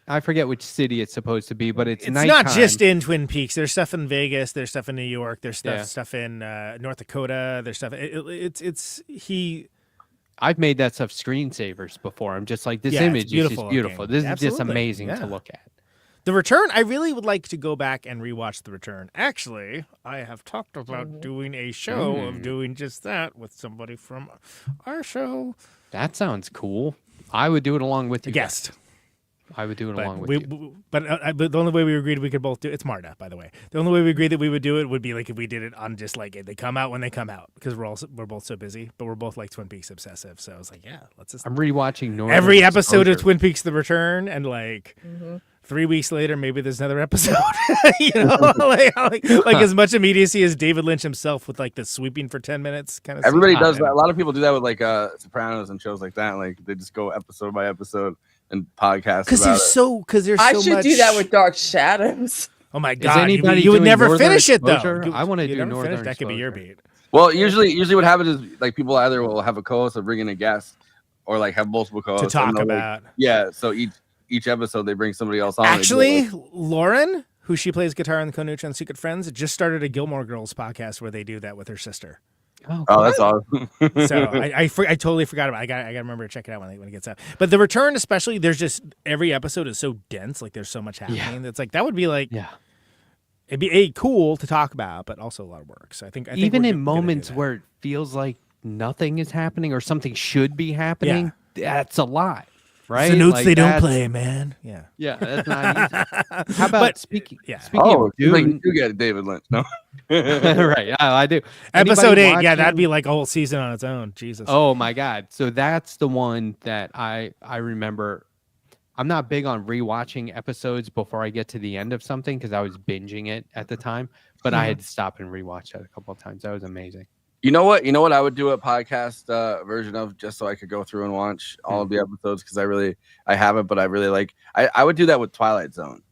I forget which city it's supposed to be, but it's nighttime. Not just in Twin Peaks. There's stuff in Vegas. There's stuff in New York. There's stuff in North Dakota. There's stuff. I've made that stuff screensavers before. I'm just like, this image is just beautiful. This is just amazing to look at. The Return, I really would like to go back and rewatch The Return. Actually, I have talked about doing a show of doing just that with somebody from our show. That sounds cool. I would do it along with you. A guest. I would do it along with you. But the only way we agreed we could both do it's Marta, by the way. The only way we agreed that we would do it would be like if we did it on just like they come out when they come out, because we're both so busy, but we're both like Twin Peaks obsessive. So I was like, let's just. I'm rewatching Northern every episode Exposure. of Twin Peaks: The Return, and like 3 weeks later, maybe there's another episode. like as much immediacy as David Lynch himself with like the sweeping for 10 minutes kind of. Everybody does that. A lot of people do that with like Sopranos and shows like that. Like they just go episode by episode and podcast because there's so I so should much... do that with Dark Shadows. Oh my god! You would never Northern finish it though. Exposure? I want to do Northern. That could be your beat. Well, usually what happens is like people either will have a co-host or bring in a guest, or like have multiple co-hosts to talk about. So each episode they bring somebody else on. Actually, Lauren, who she plays guitar in the Konucha and Secret Friends, just started a Gilmore Girls podcast where they do that with her sister. Oh, that's awesome. So I totally forgot about it. I got to remember to check it out when it gets out. But The Return, especially, there's just every episode is so dense. Like there's so much happening. That's like that would be like it'd be cool to talk about, but also a lot of work. So I think even in moments where it feels like nothing is happening or something should be happening, that's a lot. Right? It's the notes like they don't play, man. Yeah, that's not easy. How about speaking of Dune, like you get David Lynch, no? Right, I do. Episode 8, that'd be like a whole season on its own. Jesus. Oh my God. So that's the one that I remember. I'm not big on rewatching episodes before I get to the end of something because I was binging it at the time, but I had to stop and rewatch that a couple of times. That was amazing. You know what I would do a podcast version of, just so I could go through and watch all of the episodes, because I haven't, but I really like. I would do that with Twilight Zone.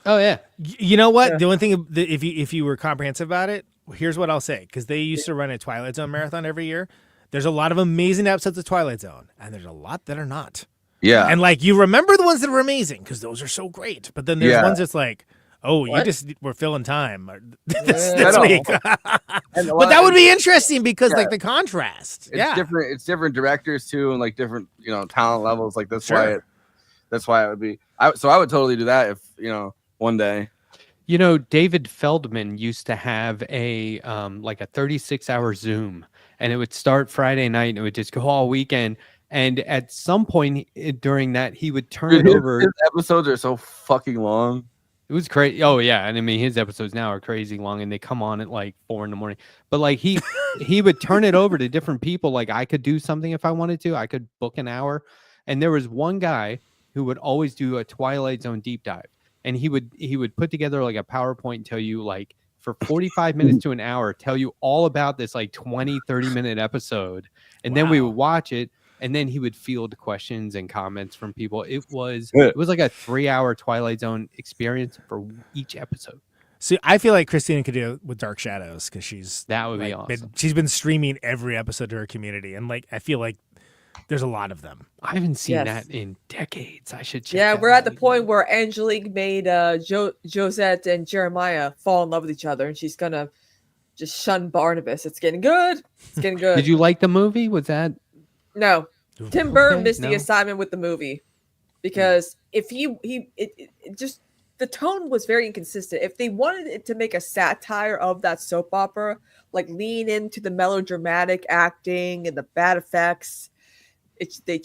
Oh yeah. You know what? The only thing, if you were comprehensive about it, here's what I'll say, because they used to run a Twilight Zone marathon every year. There's a lot of amazing episodes of Twilight Zone, and there's a lot that are not. Yeah. And like you remember the ones that were amazing because those are so great, but then there's ones that's like, oh, you just were filling time this week. But that would be interesting because like the contrast. It's different. It's different directors too, and like different talent levels. Like that's why it would be. So I would totally do that if one day. David Feldman used to have a like a 36-hour Zoom, and it would start Friday night and it would just go all weekend. And at some point during that, he would turn it over. His episodes are so fucking long. It was crazy. Oh yeah, and I mean his episodes now are crazy long, and they come on at like 4 a.m. But like he would turn it over to different people. Like I could do something if I wanted to. I could book an hour, and there was one guy who would always do a Twilight Zone deep dive, and he would put together like a PowerPoint and tell you like for 45 minutes to an hour, tell you all about this like 20-30 minute episode, and then we would watch it. And then he would field questions and comments from people. It was like a 3-hour Twilight Zone experience for each episode. See, I feel like Christina could do it with Dark Shadows because that would be awesome. She's been streaming every episode to her community, and like I feel like There's a lot of them. I haven't seen Yes. that in decades. I should check. Yeah, that we're at out the again. point where Angelique made Josette and Jeremiah fall in love with each other, and she's gonna just shun Barnabas. It's getting good. It's getting good. Did you like the movie? Was that No, Tim Burton Okay, missed the no. assignment with the movie because if it just the tone was very inconsistent. If they wanted it to make a satire of that soap opera, like lean into the melodramatic acting and the bad effects, they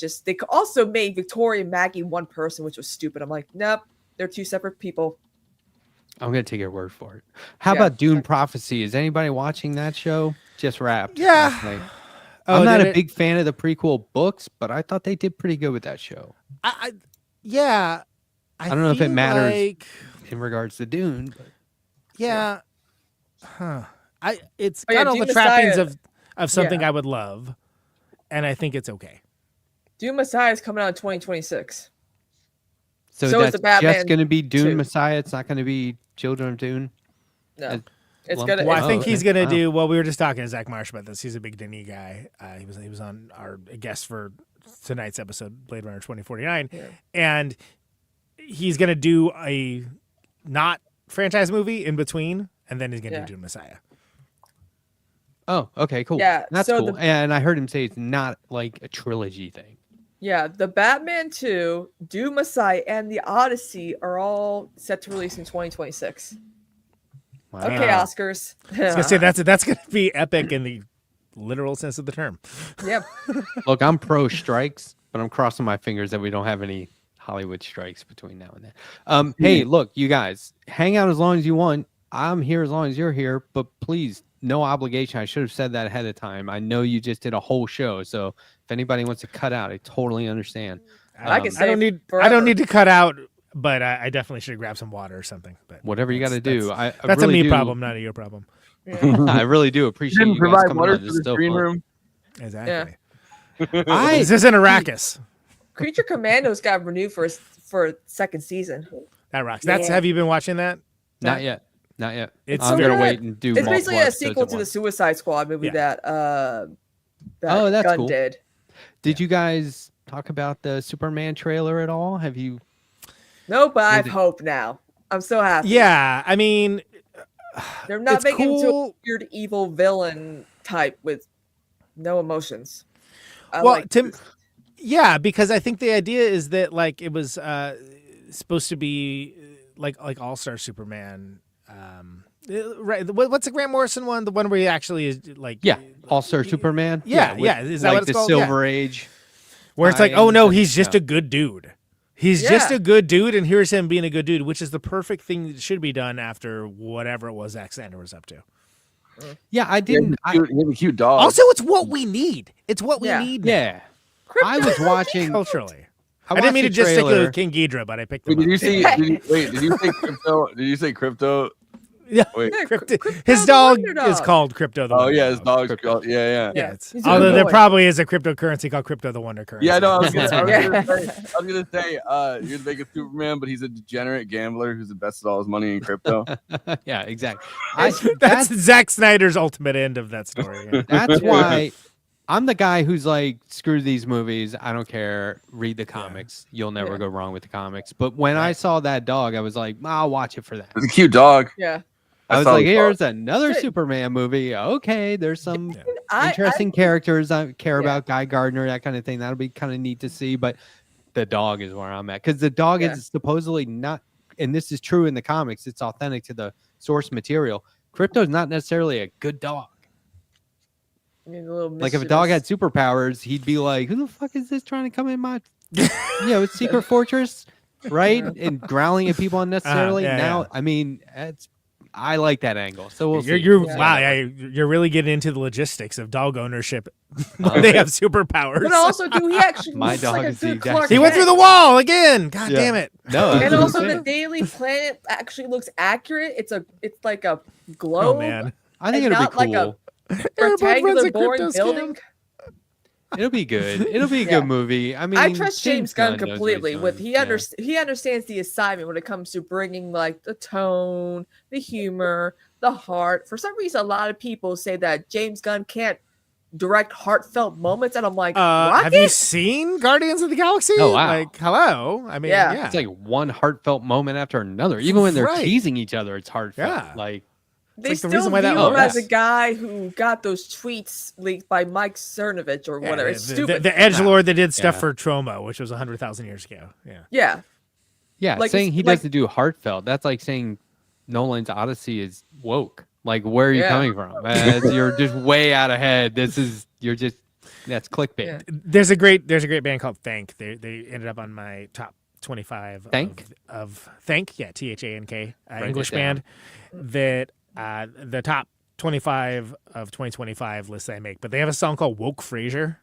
also made Victoria and Maggie one person, which was stupid. I'm like, nope, they're two separate people. I'm gonna take your word for it. How Yeah. about Dune Prophecy? Is anybody watching that show? Just wrapped. Yeah. last night. Oh, I'm not did a it? big fan of the prequel books, but I thought they did pretty good with that show Yeah. I don't know if it feel matters. like- in regards to Dune. But yeah. Huh. It's Oh, yeah, got all the Dune trappings Messiah- of something yeah. I would love, and I think it's okay. Dune Messiah is coming out in 2026. so So is that's the Batman just gonna be Dune 2. Messiah. It's not gonna be Children of Dune. No, Uh, it's lumped gonna. it? Well, I Oh, think okay. he's gonna Wow. do. Well, we were just talking to Zach Marsh about this. He's a big Denis guy. He was on our guest for tonight's episode, Blade Runner 2049, Yeah. and he's gonna do a not franchise movie in between, and then he's gonna Yeah. do Dune Messiah. Oh, okay, cool. Yeah, that's so cool. And I heard him say it's not like a trilogy thing. Yeah, the Batman 2, Dune Messiah, and the Odyssey are all set to release in 2026. Wow. Okay, Oscars. I was gonna say that's gonna be epic in the literal sense of the term. Yep. Look, I'm pro strikes, but I'm crossing my fingers that we don't have any Hollywood strikes between now and then. Hey, look, you guys, hang out as long as you want. I'm here as long as you're here, but please, no obligation. I should have said that ahead of time. I know you just did a whole show, so if anybody wants to cut out, I totally understand. I can I say don't need forever. to cut out, but I definitely should grab some water or something. But Whatever you got to that's- do. I That's really a me do- problem, not a you problem. Yeah. I really do You appreciate didn't you guys provide coming water on. for This the is so green fun. room. Exactly. This isn't Arrakis. Creature Commandos got renewed for a second season. That rocks. That's Yeah. have you been watching that? Not yet. Not yet. It's I'm so gonna good. wait and do. It's basically multiple a episodes sequel at to the once. Suicide Squad movie Yeah. that Oh, that's Gunn cool. did. Did you guys talk about the Superman trailer at all? Have you? No, but I have it- hope now. I'm so happy. Yeah, I mean, They're not it's making him into a cool. weird evil villain type with no emotions. I Well, like Tim, yeah, because I think the idea is that like it was supposed to be like All-Star Superman. Right? What's the Grant Morrison one? The one where he actually is like Yeah, All-Star Superman. Yeah, with, yeah. Is that like what it's the called? Silver Age. Where it's like, I oh no, understand. he's just Yeah. a good dude. He's just Yeah. a good dude, and here's him being a good dude, which is the perfect thing that should be done after whatever it was Zack Snyder was up to. Yeah, I didn't. He had a cute dog. Also, it's what we need. It's what we Yeah. need. now, Yeah, I was watching. culturally. I watched didn't mean to the just stick trailer. with King Ghidra, but I picked Wait, him did up. you see? Did you say crypto? Did you say crypto? Yeah. Wait. Yeah, Crypto- Crypto his the dog Wonder is Dog. called Crypto the Oh Wonder yeah, his Dog. dog's called. Yeah. Yeah. It's, He's a although good there boy. probably is a cryptocurrency called Crypto the Wonder Currency. Yeah, I know. I was gonna Yeah. say, you're making Superman, but he's a degenerate gambler who's invested all his money in crypto. Yeah, exactly. That's Zack Snyder's ultimate end of that story. yeah. That's why I'm the guy who's like, screw these movies. I don't care. Read the comics. You'll never Yeah. go wrong with the comics. But when I saw that dog, I was like, I'll watch it for that. It's a cute dog. Yeah. I was saw like, the dog. here's another Hey. Superman movie. Okay, there's some I interesting characters. I care Yeah. about Guy Gardner, that kind of thing. That'll be kind of neat to see. But the dog is where I'm at because the dog Yeah. is supposedly not, and this is true in the comics. It's authentic to the source material. Crypto's not necessarily a good dog. I mean, a little Like if a dog had mischievous. superpowers, he'd be like, "Who the fuck is this trying to come in my, secret fortress, right?" And growling at people unnecessarily. yeah, Now, yeah. I mean, I like that angle. So we'll see. You're Yeah. wow, yeah, you're really getting into the logistics of dog ownership when they have superpowers. But also, dude, he actually My looks dog like a is the good exact Clark same. he went through the Kent. wall again. God Yeah. damn it. No, And that's what also, I'm the saying. Daily Planet actually looks accurate. It's like a globe. Oh man. I think and it'll be not like a- cool. Everyone runs rectangular a boring crypto building. It'll be good. It'll be a Yeah. good movie. I mean, I trust James Gunn knows what he's completely. doing. With he Yeah. he understands the assignment when it comes to bringing like the tone, the humor, the heart. For some reason, a lot of people say that James Gunn can't direct heartfelt moments, and I'm like, have you seen Guardians of the Galaxy? Oh, wow. Like, hello. I mean, yeah. It's like one heartfelt moment after another. Even when they're Right. teasing each other, it's heartfelt. Yeah. Like they like the still reason why view that him as works. a guy who got those tweets leaked by Mike Cernovich or whatever. It's stupid. The edgelord that did stuff Yeah. for Troma, which was 100,000 years ago. Yeah. Yeah. yeah, Like, saying it's he like- doesn't do heartfelt. That's like saying Nolan's Odyssey is woke. Like, where are you Yeah. coming from? You're just way out ahead. That's clickbait. Yeah. There's a great band called Thank. They ended up on my top 25 Thank? of Thank, yeah, THANK, Write English it down. band that the top 25 of 2025 lists I make, but they have a song called Woke Frasier.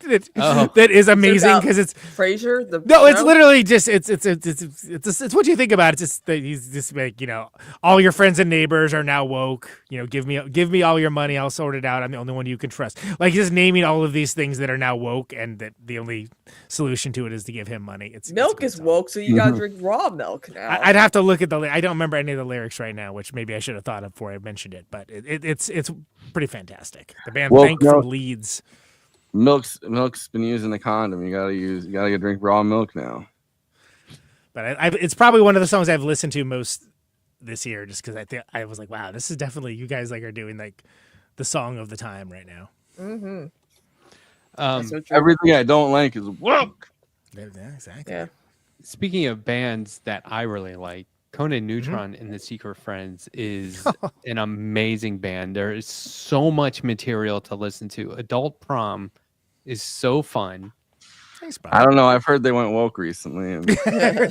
That is amazing about because it's Frasier. no, it's literally just it's what you think about. It's just that he's just like, you know, all your friends and neighbors are now woke. You know, give me all your money, I'll sort it out. I'm the only one you can trust. Like, just naming all of these things that are now woke, and that the only solution to it is to give him money. It's milk a is good song. woke, so you gotta drink raw milk now. I'd have to look at I don't remember any of the lyrics right now, which maybe I should have thought of before I mentioned it. But it's pretty fantastic. The band Woke Thank milk. from Leeds. Milk's been using the condom. You gotta drink raw milk now. But it's probably one of the songs I've listened to most this year, just because I was like, wow, this is definitely, you guys like are doing like the song of the time right now. Mm-hmm. That's so true. Everything I don't like is woke. Yeah, exactly. Yeah. Speaking of bands that I really like, Conan Neutron and the Secret Friends is an amazing band. There is so much material to listen to. Adult Prom is so fun. Thanks, I don't know. I've heard they went woke recently. And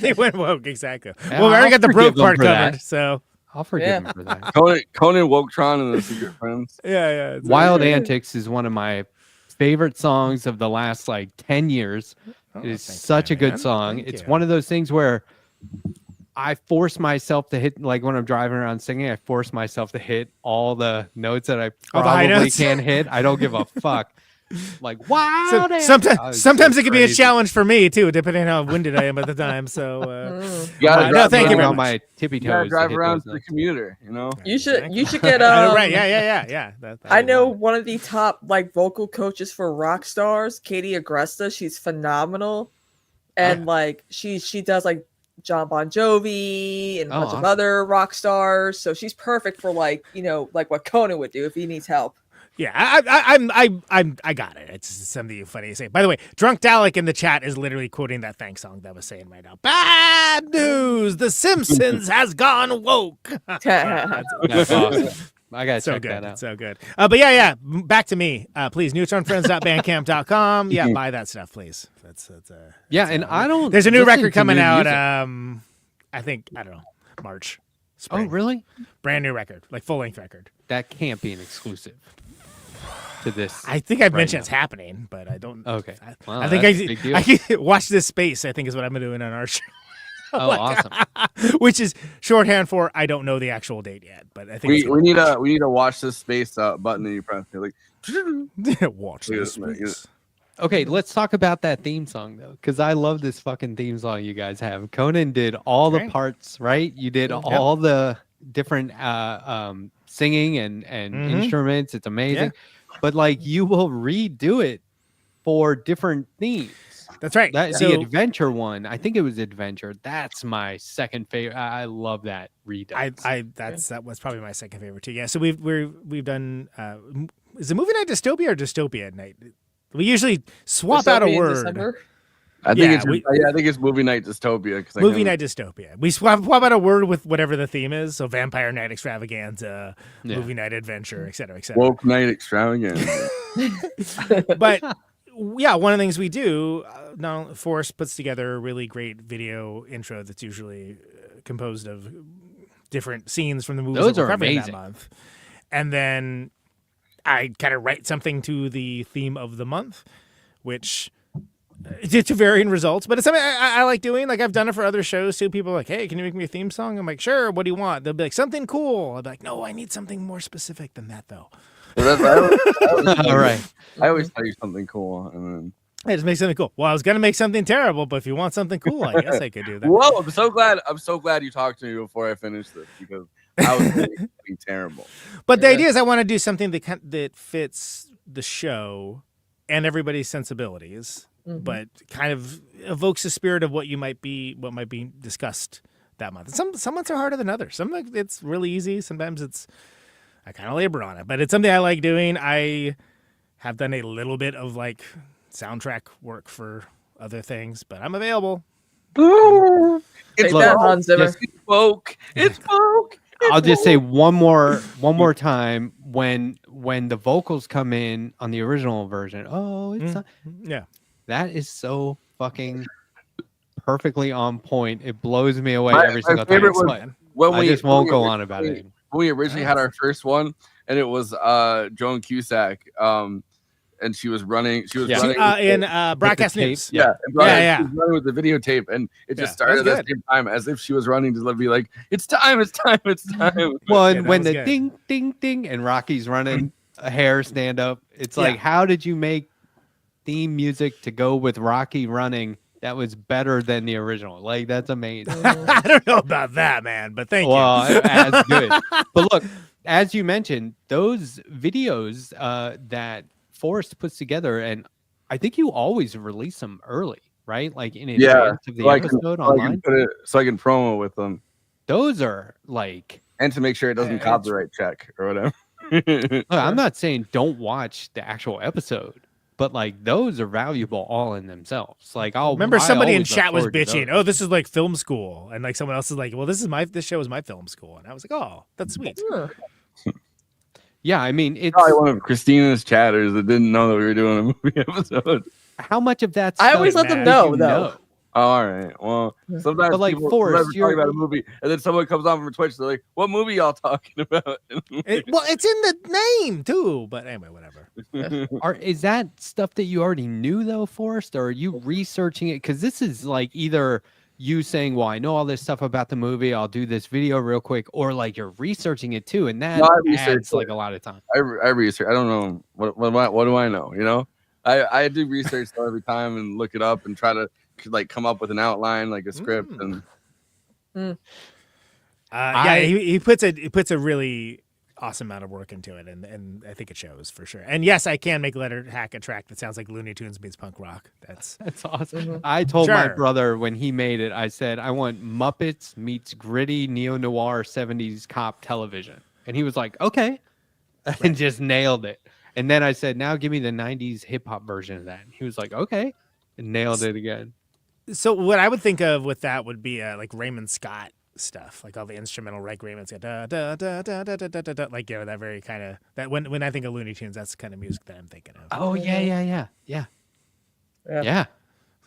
They went woke, exactly. Yeah, Well, we already I'll got the forgive broke them part for covered, that. so I'll forgive Yeah. him for that. Conan Woketron and the Secret Friends. yeah. it's- Wild Antics is one of my favorite songs of the last like 10 years. Oh, It is thanks, such a good man. song. Thank It's you. one of those things where I force myself to hit, like when I'm driving around singing, I force myself to hit all the notes that I All the high probably notes? can't hit. I don't give a fuck. Like, wow. So, sometimes it can be a challenge for me too, depending on how winded I am at the time. So You gotta no, drive thank you around- very on much. my tippy You gotta toes. drive to hit around those to the notes. commuter. You know. You should get right, yeah. I know one of the top like vocal coaches for rock stars, Katie Agresta. She's phenomenal, and like she does like John Bon Jovi and a bunch of awesome. other rock stars. So she's perfect for like like what Conan would do if he needs help. Yeah, I got it. It's something funny to say. By the way, Drunk Dalek in the chat is literally quoting that Thank song that I was saying right now. Bad news! The Simpsons has gone woke. That's awesome. I gotta So check good, that out. so good. But yeah. Back to me, please. NeutronFriends.bandcamp.com. Yeah, buy that stuff, please. That's Yeah, and I don't. There's a new listen record to coming new out. music. I think I don't know, March. Oh, Spring. really? Brand new record, like full length record. That can't be an exclusive to this. I think I've Right mentioned now. it's happening, but I don't. Okay. Well, I think that's a big deal. I can watch this space. I think is what I'm doing on our show. Oh, awesome. Which is shorthand for I don't know the actual date yet, but I think We need a watch this space button that you press. You're like, watch Yeah, this yeah. space. Okay, let's talk about that theme song though, because I love this fucking theme song you guys have. Conan did all the Great. parts, right? You did Yep. all the different singing and Mhm. instruments. It's amazing. But like you will redo it for different themes. That's right. That So- the adventure one, I think it was adventure. That's my second favorite. I love that redux. that was probably my second favorite too. Yeah. So we've done is it movie night dystopia or dystopia night? We usually swap out a Dystopia in word. December? I think Yeah, I think it's movie night dystopia. Movie night dystopia. We swap out a word with whatever the theme is. So vampire night extravaganza, Yeah. movie night adventure, et cetera, et cetera. Woke night extravaganza. But yeah, one of the things we do, Forrest puts together a really great video intro that's usually composed of different scenes from the movies Those that we're are covering that amazing. month. And then I kind of write something to the theme of the month, which it's to varying results, but it's something I like doing. Like I've done it for other shows too. People are like, hey, can you make me a theme song? I'm like, sure. What do you want? They'll be like, something cool. I'll be like, no, I need something more specific than that though. All right. I always tell you something cool, and then Hey, just make something cool. Well, I was gonna make something terrible, but if you want something cool, I guess I could do that. whoa! I'm so glad you talked to me before I finished this because I was going to be terrible. But the idea is I want to do something that fits the show and everybody's sensibilities, but kind of evokes the spirit of what might be discussed that month. Some months are harder than others. Some it's really easy. Sometimes I kind of labor on it, but it's something I like doing. I have done a little bit of like soundtrack work for other things, but I'm available. It's that Hans Zimmer. It's folk. It's folk. I'll just say one more time when the vocals come in on the original version. Oh, it's not, yeah. That is so fucking perfectly on point. It blows me away every single time. I just won't go on about it. When we originally had our first one, and it was Joan Cusack, and she was running. She was running in broadcast news. Yeah. She was running with the videotape, and it just started at the same time as if she was running to be like, "It's time! It's time! It's time!" Well, and when the ding, ding, ding, and Rocky's running a hair stand up, it's like, how did you make theme music to go with Rocky running? That was better than the original. Like, that's amazing. I don't know about that, man, but thank you. Well, as good. But look, as you mentioned, those videos that Forrest puts together, and I think you always release them early, right? Like in advance of the episode online. So I can promo with them. Those are like, and to make sure it doesn't copyright check or whatever. Look, I'm not saying don't watch the actual episode, but like those are valuable all in themselves. Like I'll remember somebody in chat was bitching, "Oh, this is like film school," and like someone else is like, "Well, this show is my film school," and I was like, "Oh, that's sweet." Yeah, I mean, it's probably one of Christina's chatters that didn't know that we were doing a movie episode. How much of that? I always let them know, though. Oh, all right. Well, sometimes but like Forrest, you're talking about a movie, and then someone comes on from Twitch. They're like, "What movie y'all talking about?" Well, it's in the name too. But anyway, whatever. Is that stuff that you already knew though, Forrest, or are you researching it? Because this is like either you saying, "Well, I know all this stuff about the movie. I'll do this video real quick," or like you're researching it too, and that adds like a lot of time. I research. I don't know what do I know. You know, I do research every time and look it up and try to like come up with an outline, like a script, and he puts a really awesome amount of work into it, and I think it shows for sure. And yes, I can make Letterhack a track that sounds like Looney Tunes meets punk rock. That's awesome. I told my brother when he made it, I said I want Muppets meets gritty neo-noir 70s cop television, and he was like, okay, and just nailed it. And then I said, now give me the 90s hip-hop version of that, and he was like, okay, and nailed it again. So what I would think of with that would be like Raymond Scott stuff, like all the instrumental, like Raymond Scott, da, da, da, da, da, da, da, da, like that very kind of that. When I think of Looney Tunes, that's the kind of music that I'm thinking of. Oh yeah.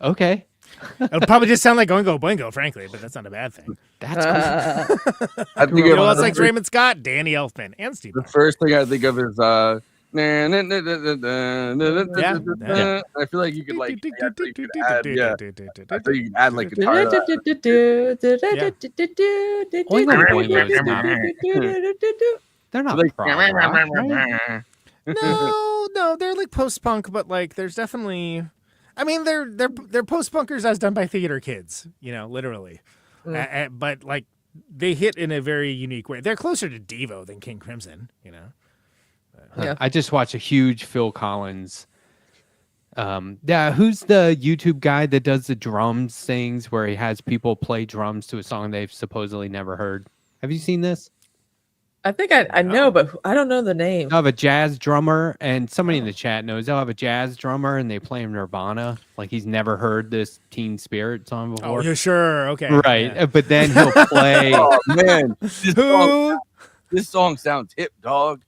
Okay. It'll probably just sound like Oingo Boingo, frankly, but that's not a bad thing. That's cool. I think you know what's like Raymond Scott, Danny Elfman, and Steve. The first thing I think of is I feel like you could like add, I think you could add like guitar. They're not like no, they're like post-punk, but like there's definitely, I mean, they're post-punkers as done by theater kids, you know, literally, but like they hit in a very unique way. They're closer to Devo than King Crimson, you know. Yeah. I just watched a huge Phil Collins. Who's the YouTube guy that does the drums things where he has people play drums to a song they've supposedly never heard? Have you seen this? I think I know, but I don't know the name. They'll have a jazz drummer, and somebody in the chat knows. They'll have a jazz drummer, and they play Nirvana. Like he's never heard this Teen Spirit song before. Oh, you're sure? Okay. Right. Yeah. But then he'll play. Oh, man. This song sounds hip, dog.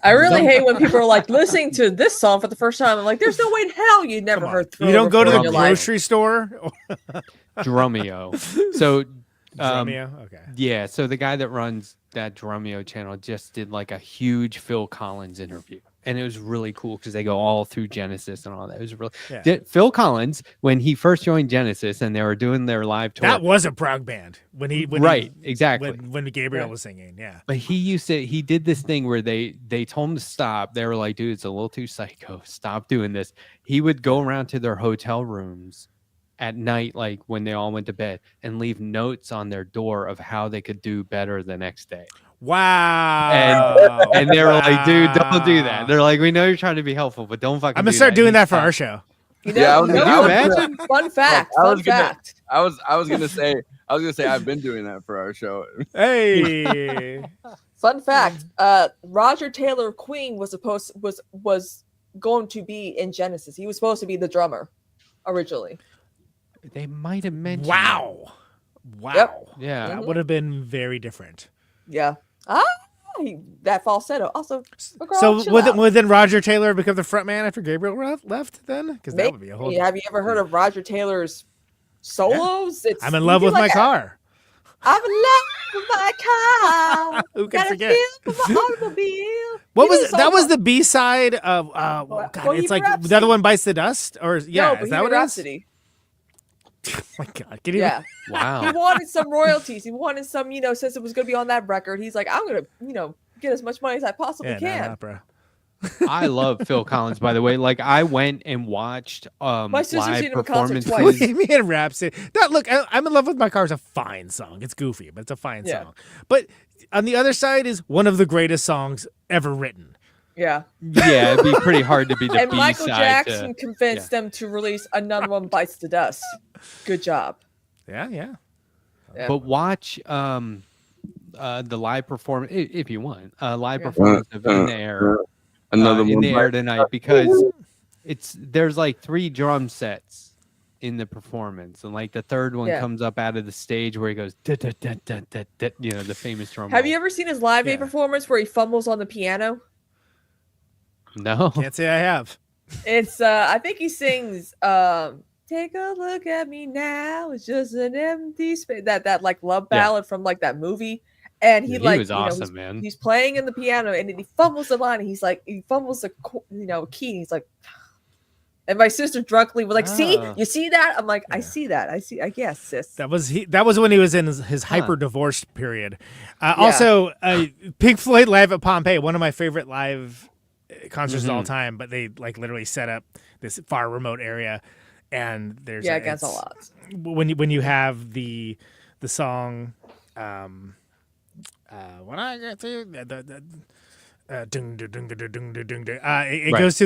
I really hate when people are like listening to this song for the first time. I'm like, there's no way in hell you never heard Thriller. You don't go to the grocery life. Store? Drumeo. So, Drumeo? Okay. Yeah. So the guy that runs that Drumeo channel just did like a huge Phil Collins interview. And it was really cool because they go all through Genesis and all that. It was really Phil Collins, when he first joined Genesis and they were doing their live tour. That was a prog band exactly. When Gabriel was singing, yeah. But he did this thing where they told him to stop. They were like, dude, it's a little too psycho. Stop doing this. He would go around to their hotel rooms at night, like when they all went to bed, and leave notes on their door of how they could do better the next day. Wow. And they were like, dude, don't do that. They're like, we know you're trying to be helpful, but don't fucking. I'm gonna start doing that for our show. You know, Yeah, you I was know, gonna- fun fact. Fun fact. I was gonna say I've been doing that for our show. Hey. Fun fact. Roger Taylor Queen was going to be in Genesis. He was supposed to be the drummer originally. They might have mentioned. Wow. Wow. Yep. Yeah. That would have been very different. Yeah. That falsetto. Also, So would then Roger Taylor become the front man after Gabriel left then? Because that would be a whole. Have you ever heard of Roger Taylor's solos? Yeah. I'm in love with my car. I'm in love with my car. Who can Got a forget? feel for my automobile. What He was did that? Was solo. the B side of? God, it's like Bohemian the other one bites the dust, or yeah, No, is that what Bohemian it is? Rhapsody. Oh my God, can you? Yeah. He Wow. wanted some royalties. He wanted some, since it was going to be on that record, he's like, I'm going to, get as much money as I possibly Yeah, can. opera. I love Phil Collins, by the way. Like I went and watched My sister's live seen him in concert performances. twice. Bohemian Rhapsody. That look, I'm in love with my car is a fine song. It's goofy, but it's a fine Yeah. song. But on the other side is one of the greatest songs ever written. Yeah. Yeah, it'd be pretty hard to be the And B Michael side. Jackson convinced them to release another one, Bites the Dust. Good job. Yeah. Yeah. But watch the live performance if you want. Live performance of In the Air. Another In one. the Air tonight, because there's like 3 drum sets in the performance, and like the third one comes up out of the stage where he goes da, da, da, da, da, da, the famous drum Have roll. you ever seen his live aid performance where he fumbles on the piano? No. Can't say I have. It's I think he sings take a look at me now, it's just an empty space, that like love ballad from like that movie. And he was awesome, man. He's playing in the piano and then he fumbles the line and he fumbles the key and he's like, and my sister drunkenly was like, see, you see that? I'm like, I see that. I guess, sis. That was when he was in his hyper divorced period. Also, Pink Floyd live at Pompeii, one of my favorite live concerts of all time. But they like literally set up this far remote area, and there's against all odds. When you have the song, when I get to it goes to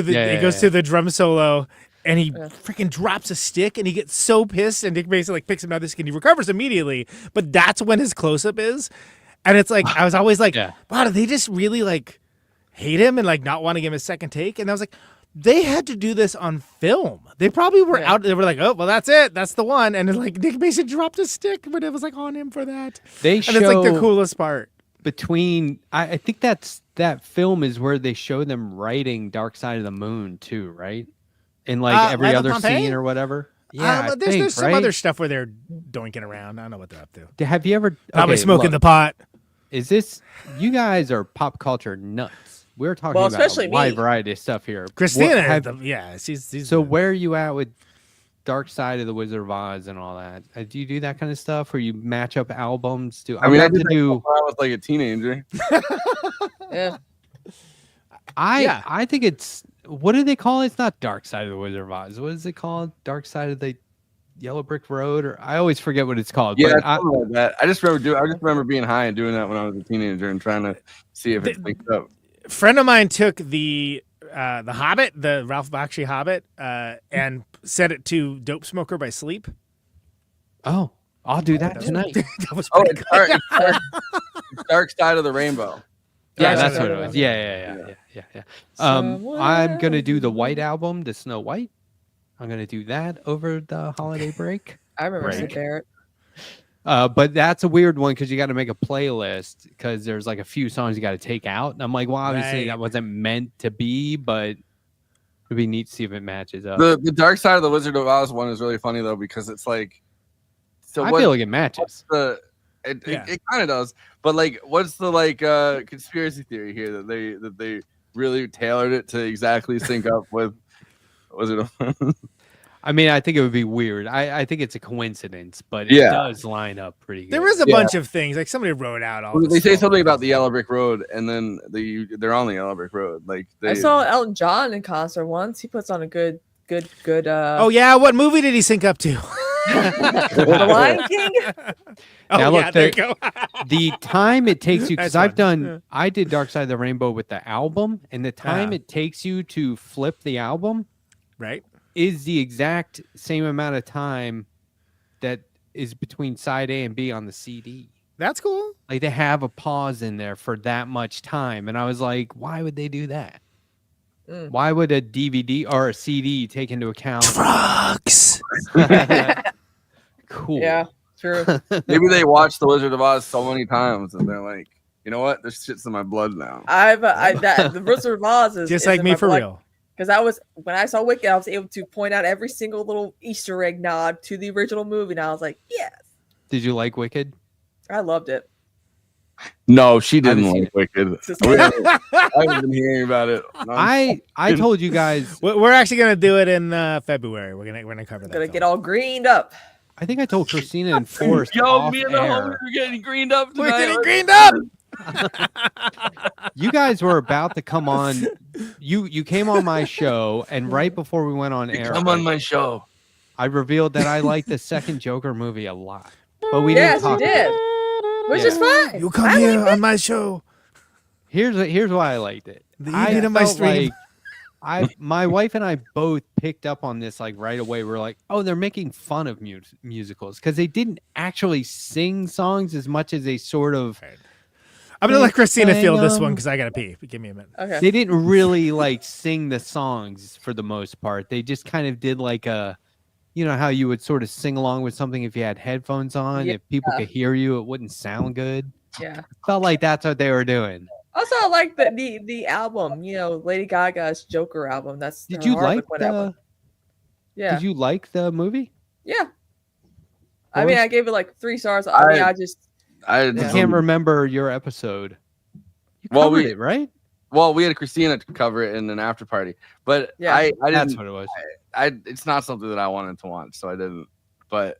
the drum solo, and he freaking drops a stick, and he gets so pissed, and Dick basically like picks him out of the stick, and he recovers immediately. But that's when his close up is, and it's like I was always like, wow, did they just really like hate him and like not want to give him a second take? And I was like, they had to do this on film. They probably were out. They were like, oh, well, that's it. That's the one. And then, like Nick Mason dropped a stick, but it was like on him for that. It's like the coolest part. I think that film is where they show them writing Dark Side of the Moon too, right? In like every other scene or whatever. Yeah, there's some other stuff where they're doinking around. I don't know what they're up to. Have you ever probably smoking the pot? Is this you guys are pop culture nuts? We're talking about especially a wide me. variety of stuff here. Christina, she's so where are you at with Dark Side of the Wizard of Oz and all that? Do you do that kind of stuff where you match up albums? I mean, I did do. I was like a teenager. Yeah. I think it's, what do they call it? It's not Dark Side of the Wizard of Oz. What is it called? Dark Side of the Yellow Brick Road, or I always forget what it's called. Yeah, but like that. I just remember being high and doing that when I was a teenager and trying to see if it linked up. A friend of mine took the Hobbit, the Ralph Bakshi Hobbit, and set it to Dope Smoker by Sleep. Oh, I'll do that tonight. That was it's Dark Side of the Rainbow. Yeah, that's what it was. Yeah. I'm gonna do the White Album, the Snow White. I'm gonna do that over the holiday break. I remember Sid Barrett. But that's a weird one because you got to make a playlist because there's like a few songs you got to take out. And I'm like, well, obviously that wasn't meant to be, but it'd be neat to see if it matches up. The Dark Side of the Wizard of Oz one is really funny though because it's like, I feel like it matches. It kind of does, but like, what's the conspiracy theory here that they really tailored it to exactly sync up with Wizard of? I mean, I think it would be weird. I think it's a coincidence, but it does line up pretty good. There is a bunch of things. Like somebody wrote out all. They say something about the Yellow Brick Road, and then they're on the Yellow Brick Road. Like I saw Elton John in concert once. He puts on a good. Oh yeah, what movie did he sync up to? The Lion King. Oh now, yeah, look, there you go. the time it takes you, because That's fun. Yeah. I did Dark Side of the Rainbow with the album, and the time it takes you to flip the album, right, is the exact same amount of time that is between side A and B on the CD. That's cool. Like they have a pause in there for that much time, and I was like, why would they do that? Why would a DVD or a CD take into account drugs? Cool. Yeah, true. Maybe they watched The Wizard of Oz so many times and they're like, you know what? This shit's in my blood now. The Wizard of Oz is just like me for real. Because when I saw Wicked, I was able to point out every single little Easter egg nod to the original movie, and I was like, yes. Did you like Wicked? I loved it. No, she didn't like Wicked. I haven't been hearing about it. I told you guys. We're actually gonna do it in February. We're gonna cover that. Gonna get all greened up. I think I told Christina and Forrest. Yo, me and the homies are getting greened up tonight. We're getting greened up. You guys were about to come on. You came on my show, and right before we went on air, come on my show. I revealed that I liked the second Joker movie a lot, but we didn't talk. Yes, you did. Which is fine. You come here on my show. Here's why I liked it. I felt my stream. Like my wife and I both picked up on this like right away. We're like, oh, they're making fun of musicals because they didn't actually sing songs as much as they sort of. I'm gonna let Christina feel this one because I gotta pee. Give me a minute. Okay. They didn't really like sing the songs for the most part. They just kind of did like a. You know how you would sort of sing along with something if you had headphones on. Yeah. If people could hear you, it wouldn't sound good. Yeah. Felt like that's what they were doing. Also, I like the album. You know, Lady Gaga's Joker album. Did you like the? Album. Yeah. Did you like the movie? Yeah. I mean, I gave it like 3 stars. I can't remember your episode. You covered it, right? Well, we had Christina to cover it in an after party, but yeah, I didn't. That's what it was. It's not something that I wanted to watch, so I didn't. But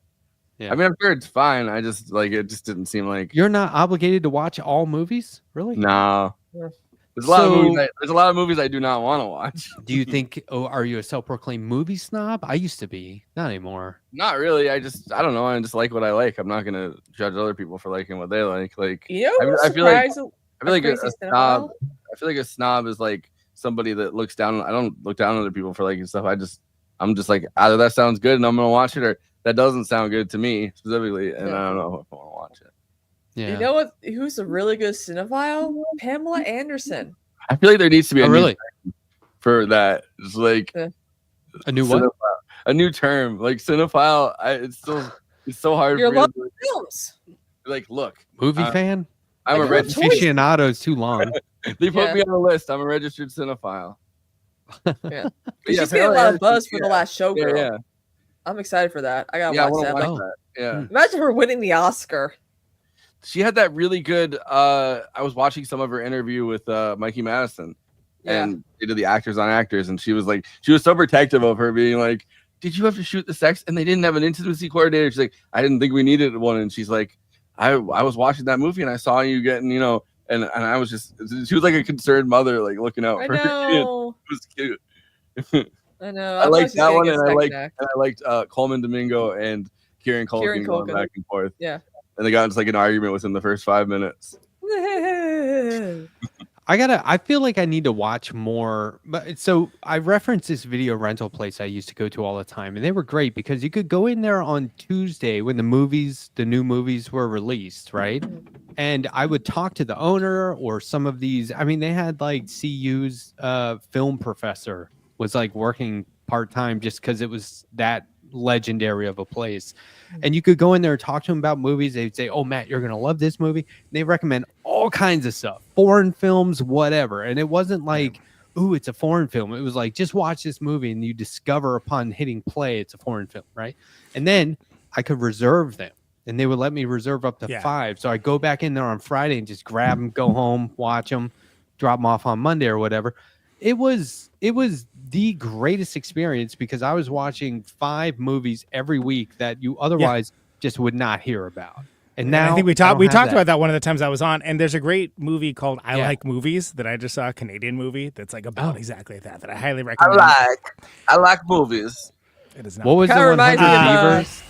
yeah. I mean, I'm sure it's fine. I just like it. Just didn't seem like you're not obligated to watch all movies, really. No, there's a lot of movies. There's a lot of movies I do not want to watch. Do you think? Oh, are you a self-proclaimed movie snob? I used to be, not anymore. Not really. I don't know. I just like what I like. I'm not gonna judge other people for liking what they like. Like, you know, I feel like a snob. I feel like a snob is like somebody that looks down. I don't look down on other people for liking stuff. I'm just like, either that sounds good and I'm gonna watch it, or that doesn't sound good to me specifically, and I don't know if I want to watch it. Yeah. You know what? Who's a really good cinephile? Pamela Anderson. I feel like there needs to be a really new term for that. It's like a new what? A new term, like cinephile. It's so hard. You're loving films. Like, look, movie fan. I'm a registered aficionado. Is too long. They put me on a list. I'm a registered cinephile. Yeah, she's getting a lot of buzz for the last Showgirl. Yeah. I'm excited for that. I gotta watch that. Yeah. Imagine her winning the Oscar. She had that really good. I was watching some of her interview with Mikey Madison, and they did the actors on actors, and she was so protective of her, being like, "Did you have to shoot the sex?" And they didn't have an intimacy coordinator. She's like, "I didn't think we needed one," and she's like, "I was watching that movie and I saw you getting, you know." And I was just, she was like a concerned mother, like looking out for her kid. It was cute. I know. I liked that one, and I liked Coleman Domingo and Kieran Culkin going back and forth. Yeah. And they got into like an argument within the first 5 minutes. I feel like I need to watch more. But so I referenced this video rental place I used to go to all the time, and they were great because you could go in there on Tuesday when the new movies were released, right? And I would talk to the owner or some of these. I mean, they had like CU's film professor was like working part-time just because it was that legendary of a place. And you could go in there and talk to them about movies. They'd say, "Oh, Matt, you're gonna love this movie." And they recommend all kinds of stuff, foreign films, whatever. And it wasn't like, "Ooh, it's a foreign film." It was like, just watch this movie, and you discover upon hitting play it's a foreign film, right? And then I could reserve them, and they would let me reserve up to 5. So I go back in there on Friday and just grab them, go home, watch them, drop them off on Monday or whatever. It was the greatest experience because I was watching 5 movies every week that you otherwise just would not hear about. And now I think we talked about that one of the times I was on. And there's a great movie called I Like Movies that I just saw, a Canadian movie that's like about exactly that I highly recommend. I like movies. It is not. What was the one? Hundreds of Beavers.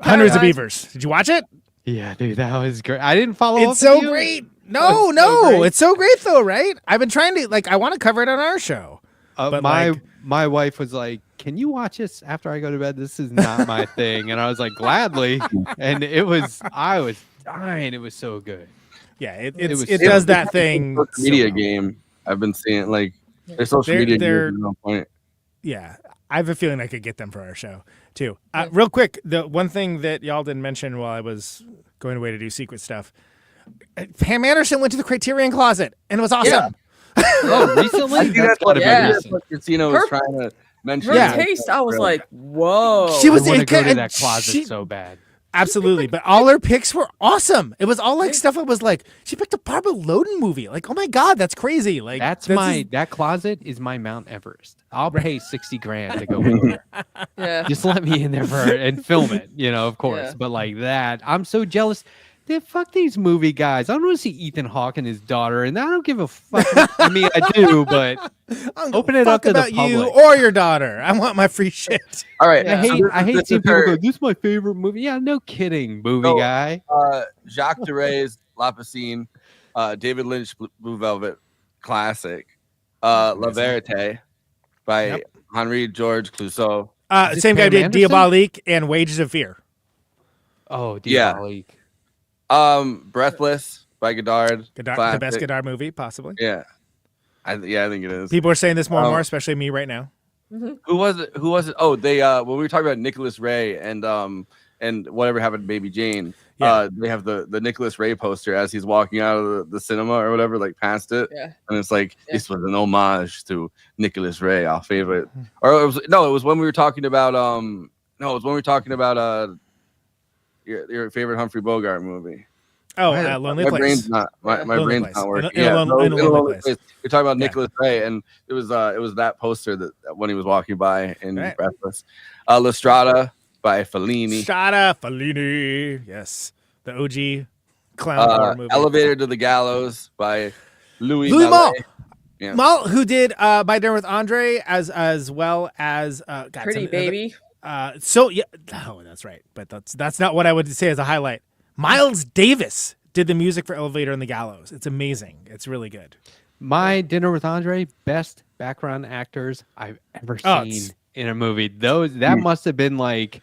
Hundreds of Beavers. Did you watch it? Yeah, dude, that was great. I didn't follow up. It's so with you. great. Oh, No, it's so great. it's so great though, right? I've been trying to I want to cover it on our show. But my wife was like, "Can you watch this after I go to bed? This is not my thing." And I was like, "Gladly." And I was dying. It was so good. Yeah, it was does so that thing. Social media so well. game. I've been seeing like their social media they're- games at no point. Yeah, I have a feeling I could get them for our show too. Real quick, the one thing that y'all didn't mention while I was going away to do secret stuff, Pam Anderson went to the Criterion Closet and it was awesome. Oh, recently? I think that's what Yeah. Casino was trying to mention. Her Yeah. taste, I was like, whoa. She was I want to go to and that closet she- so bad. Absolutely, but all her picks were awesome. It was all like stuff. I was like, she picked a Barbara Loden movie. Like, oh my god, that's crazy. Like, That closet is my Mount Everest. I'll pay $60,000 to go in there. Yeah. Just let me in there and film it, of course. Yeah. But like that, I'm so jealous. Fuck these movie guys. I don't want to see Ethan Hawke and his daughter, and I don't give a fuck. I mean, I do, but open it up to the about you public. or your daughter. I want my free shit. All right. Yeah. I hate this seeing is people her- go, "This is my favorite movie." Yeah, no kidding, movie So, guy. Jacques Dere's La Piscine, David Lynch Blue Velvet classic, La Verite by Yep. Henri Georges Clouzot. Is it Same guy Pam did Anderson? Diabolique and Wages of Fear. Oh, yeah. Diabolique. Breathless by Godard. The best classic. Godard movie, possibly. Yeah. I think it is. People are saying this more and Um, more, especially me right now. Who was it? Oh, they when we were talking about Nicholas Ray and whatever happened to Baby Jane. Yeah. They have the Nicholas Ray poster as he's walking out of the cinema or whatever, like past it. Yeah. And it's like Yeah. this was an homage to Nicholas Ray, our favorite. Or it was when we were talking about your favorite Humphrey Bogart movie. Oh, Lonely my Place. brain's not my Lonely brain's Place. not working. In a Lonely Place. You're talking about Yeah. Nicholas Ray, and it was that poster that when he was walking by in Right. Breathless. La Strada by Fellini. Strada Fellini. Yes. The OG clown horror movie. Elevator to the Gallows by Louis Louis Malle. Malle. Yeah. Malle, who did By Dinner with Andre as well as Pretty Baby. So yeah, oh, that's right. But that's not what I would say as a highlight. Miles Davis did the music for Elevator and the Gallows. It's amazing. It's really good. My Dinner with Andre, best background actors I've ever Oh, seen it's- in a movie. That must have been like,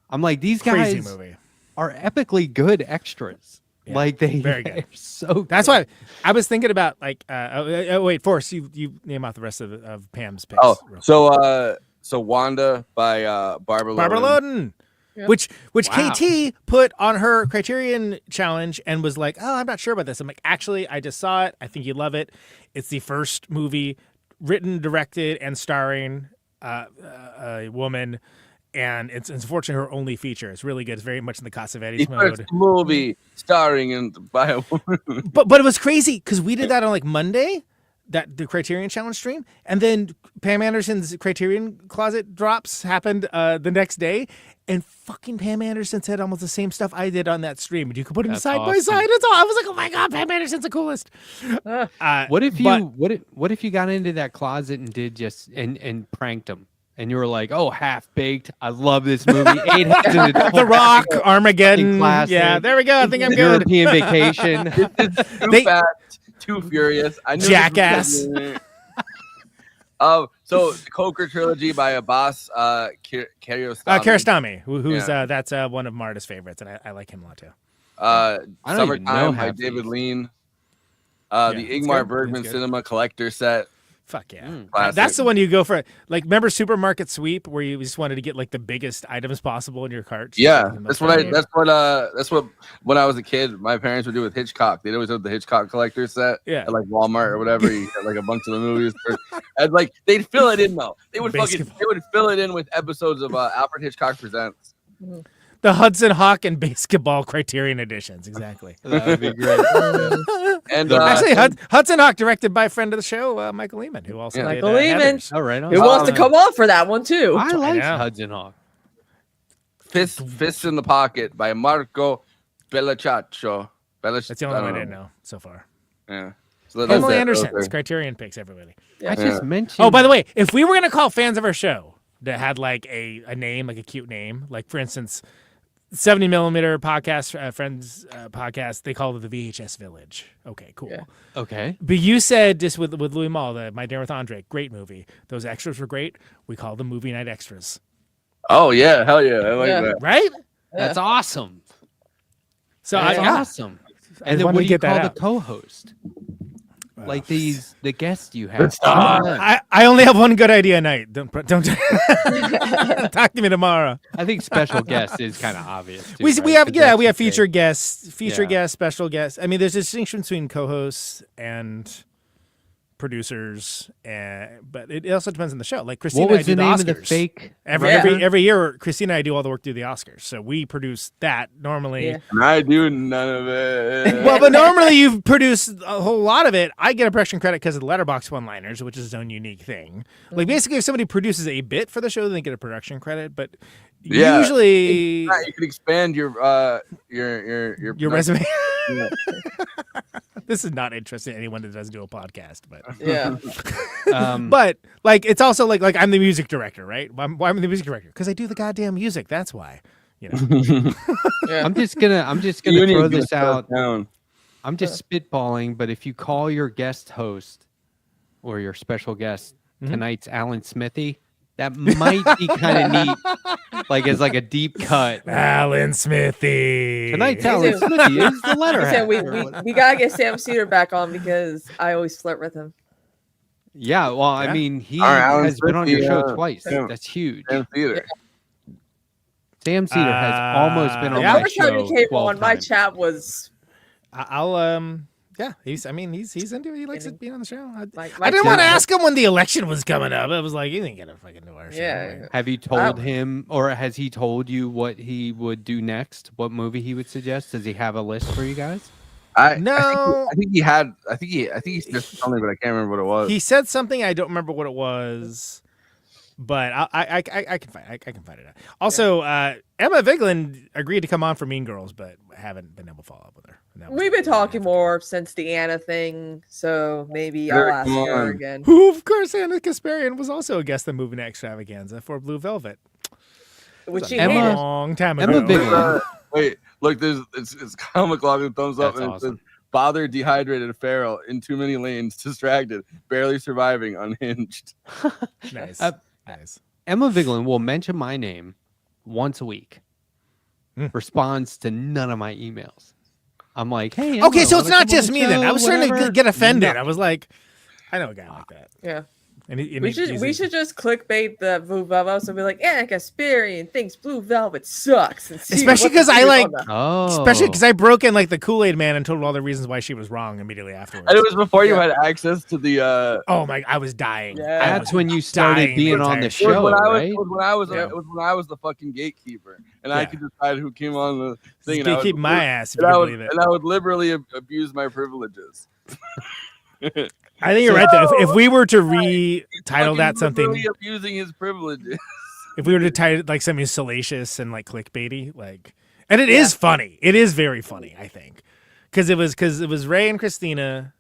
I'm like, these Crazy guys movie. are epically good extras. Yeah, Like they're very good. so That's good. why I was thinking about like. Wait, Forrest, you name out the rest of Pam's picks. Oh, real quick. so Wanda by Barbara Barbara Loden. Loden. Yeah. Which Wow. KT put on her Criterion challenge and was like, "Oh, I'm not sure about this." I'm like, "Actually, I just saw it. I think you'd love it. It's the first movie written, directed, and starring a woman, and it's unfortunately her only feature. It's really good. It's very much in the Cassavetes The first mode. movie starring by a woman. But it was crazy because we did that on like Monday, the Criterion challenge stream, and then Pam Anderson's Criterion Closet drops happened the next day, and fucking Pam Anderson said almost the same stuff I did on that stream. You could put them That's side by awesome. side. It's all. I was like, oh my god, Pam Anderson's the coolest. What if you but- what if you got into that closet and did just and pranked them? And you were like, "Oh, Half Baked. I love this movie. 8 heads in a double The Rock, pack, Armageddon. classic. Yeah, there we go. I think I'm good. European Vacation." Too They- fast, too furious. I knew this was Jackass. gonna be- So the Coker trilogy by Abbas Kiarostami. Kiarostami, who's Yeah. that's one of Marta's favorites, and I like him a lot too. I don't even know Summertime by half David these. Lean. Yeah, The it's Ingmar good. Bergman It's good. Cinema Collector Set. Fuck yeah. Classic. That's the one you go for. Like, remember Supermarket Sweep, where you just wanted to get like the biggest items possible in your cart? Just Yeah, like the most that's value. that's what when I was a kid, my parents would do with Hitchcock. They'd always have the Hitchcock collector set Yeah. at like Walmart or whatever. You get like a bunch of the movies, and like they'd fill it in though. They would fill it in with episodes of Alfred Hitchcock Presents. The Hudson Hawk and Basketball Criterion editions, exactly. That would be great. And Actually, Hudson Hawk, directed by a friend of the show, Michael Lehman, who also Yeah. did Michael Lehman. Heathers. All right. Who wants to come on for that one too? I like know. Hudson Hawk. Fists in the Pocket by Marco Bellacaccio. That's the only one I didn't know so far. Yeah. So Pamela it. Anderson's Those are- Criterion picks, everybody. I just mentioned. Oh, by the way, if we were going to call fans of our show that had like a name, like a cute name, like for instance, 70 millimeter podcast, friends podcast. They call it the VHS Village. Okay, cool. Yeah. Okay. But you said just with Louis Malle, My Dinner with Andre, great movie. Those extras were great. We call them movie night extras. Oh yeah, hell yeah, I like Yeah. that. Right? That's awesome. So That's I awesome. I And then wanted what to do you get that call the out. co-host? Like the guests you have. Good stuff. I only have one good idea a night. Don't talk to me tomorrow. I think special guest is kind of obvious. Too, We right? have 'Cause that's we have the thing. featured guests, Yeah. guests, special guests. I mean, there's a distinction between co-hosts and producers, but it also depends on the show. Like Christina What and I was do the the name Oscars. of the fake? Every year, Christina and I do all the work through the Oscars. So we produce that normally. Yeah. And I do none of it. Well, but normally you produce a whole lot of it. I get a production credit because of the Letterboxd one-liners, which is its own unique thing. Like basically, if somebody produces a bit for the show, they get a production credit. But Yeah. usually, you can expand your resume. Yeah. This is not interesting to anyone that doesn't do a podcast, but Yeah. but like it's also like I'm the music director, right? Why am I the music director? Because I do the goddamn music. That's why. You know. Yeah. I'm just gonna You need throw to this shut out. down. I'm just spitballing, but if you call your guest host or your special guest tonight's Alan Smithy, that might be kind of neat. Like as like a deep cut. Alan Smithy. Tonight's Alan Smithy is the Listen, Letterhack. we gotta get Sam Cedar back on because I always flirt with him. Yeah, well, Yeah. I mean, he All right, Alan has been on your Smithy, show twice. Sam- That's huge. Sam Theater. Sam Cedar has almost been on yeah. my Every time show you came 12 on, my times. chat was I'll yeah, he's into it. He likes it being on the show. like I didn't want to chat- ask him when the election was coming up. I was like, you didn't get to fucking do our show. Yeah. Have you told him, or has he told you what he would do next? What movie he would suggest? Does he have a list for you guys? No. I think he just told me, but I can't remember what it was. He said something. I don't remember what it was, but I can find it out. Also, Emma Vigeland agreed to come on for Mean Girls, but haven't been able to follow up with her. And that was We've been after- talking more since the Anna thing, so maybe I'll ask come her on. again. Who, of course, Anna Kasparian was also a guest on Movie Night Extravaganza for Blue Velvet. Which she Emma- hated. A long time ago. Emma Vigeland. Wait, look, it's Kyle McLaughlin thumbs up, That's and it awesome. says, "Bothered, dehydrated, feral, in too many lanes, distracted, barely surviving, unhinged." Nice. Uh, Nice. Emma Vigeland will mention my name once a week. Responds to none of my emails. I'm like, hey. Emma, Okay, so it's wanna not come on just the me then. I show, was starting to whatever? get offended. No. I was like, I know a guy like that. Yeah. And We should just clickbait the Blue Velvet, so be like, Anna Kasparian thinks Blue Velvet sucks. And see Especially what 'cause the I views like- on that. Oh, Especially because I broke in like the Kool-Aid Man and told all the reasons why she was wrong immediately afterwards. And it was before you Yeah. had access to the. Oh my! I was dying. Yeah. I That's was when you started dying being the on the entire It was show, when I was, right? it was when I was, Yeah. it was when I was the fucking gatekeeper, and I Yeah. could decide who came on the thing. Just And I keep would, my ass if and you I can would, believe it. and I would liberally abuse my privileges. I think you're right though. If we were to retitle that Fucking something, liberally abusing his privileges. if we were to title it like something salacious and like clickbaity, like, and it is funny. It is very funny, I think, because it was Ray and Christina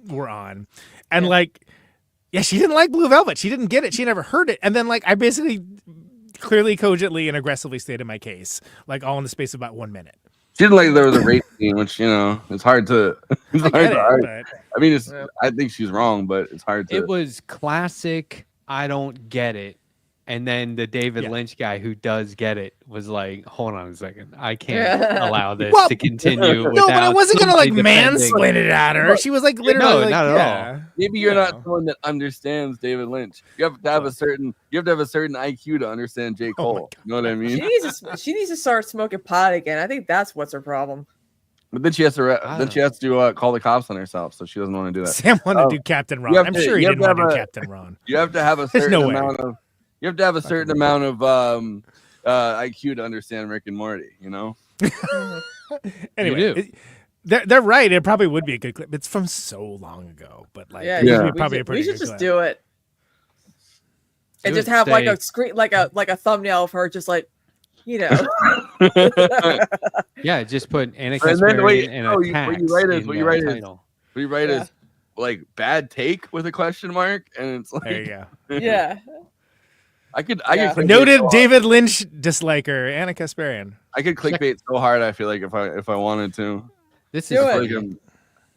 were on, and like, yeah, she didn't like Blue Velvet. She didn't get it. She never heard it, and then like I basically clearly, cogently, and aggressively stated my case, like all in the space of about 1 minute. She didn't like there was a rape scene, which it's hard to. It's I hard get to it, argue. but I mean, it's. Yeah. I think she's wrong, but it's hard to. It was classic. I don't get it. And then the David Yeah. Lynch guy who does get it was like, hold on a second. I can't Yeah. allow this Well, to continue. no, but I without wasn't gonna like somebody defending- mansplain it at her. She was like literally, No, like, not at yeah. Maybe you're No. not someone that understands David Lynch. You have to have a certain. You have to have a certain IQ to understand J. Oh my Cole. You know what I mean? She needs to start smoking pot again. I think that's what's her problem. But then she has to. I Then don't she has to call the cops on herself, so she doesn't want to do that. Sam wanted Oh, to do Captain Ron. you have I'm to- sure he you have didn't to want to do have Captain Ron. You have to have a There's certain no way. amount of. You have to have a certain amount of IQ to understand Rick and Morty. You know. Anyway, do. they're right. It probably would be a good clip. It's from so long ago, but like, Yeah, it would Yeah. be probably a pretty we should good just clip. do it. And Do just it, have like stay. a screen, like a thumbnail of her, just like, you know. Yeah, just put Anna And then wait, Kasparian and no, a what you tax write is- in what the you write is- title. We write Yeah. as like bad take with a question mark, and it's like There you go. Yeah. I could Noted David Lynch disliker, Anna Kasparian. I could clickbait so hard. I feel like if I wanted to. This Do is it.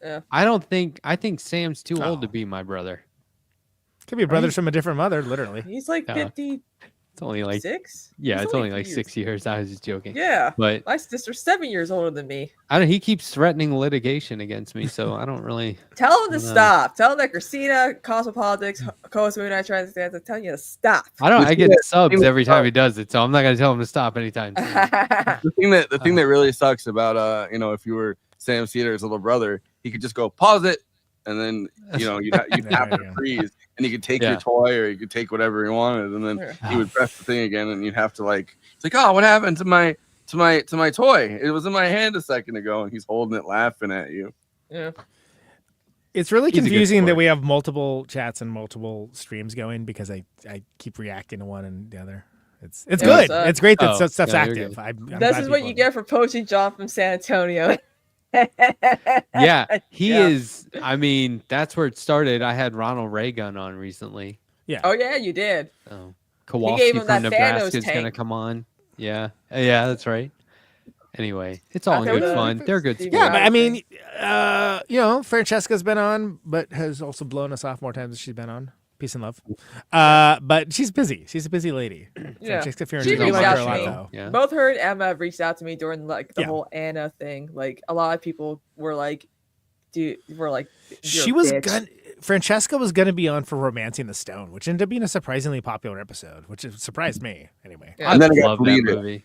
funny. I think Sam's too old to be my brother. Could be brothers from a different mother, literally. He's like 56. It's only like It's only like 6 years. I was just joking. Yeah, But my sister's 7 years older than me. he keeps threatening litigation against me, so I don't really. Tell him to stop. Tell him that Christina, Cosmopolitics, Co-host Moon Eye Transistance, I'm telling you to stop. I get subs every time he does it, so I'm not gonna tell him to stop anytime soon. The thing that really sucks about if you were Sam Cedar's little brother, he could just go pause it, and then you'd have to freeze, and he could take your toy or he could take whatever he wanted, and then he would press the thing again, and you'd have to it's like, oh, what happened to my toy? It was in my hand a second ago, and he's holding it, laughing at you. Yeah. It's really confusing that we have multiple chats and multiple streams going because I keep reacting to one and the other. It's good. It's great that stuff's active. This is what you get for poaching John from San Antonio. He is. I mean, that's where it started. I had Ronald Reagan on recently. Yeah. Oh yeah, you did. Kowalski from Nebraska is gonna come on. Yeah, that's right. Anyway, it's all in good fun. They're good. Yeah, but I mean, Francesca's been on, but has also blown us off more times than she's been on. Peace and love. But she's busy. She's a busy lady. Yeah. Francesca She Fiorentino, reached like out her a to lot, me. though. Yeah. Both her and Emma have reached out to me during the whole Anna thing. Like a lot of people were like, Francesca was gonna be on for Romancing the Stone, which ended up being a surprisingly popular episode, which surprised me anyway. Yeah. I And then I love got that deleted. movie.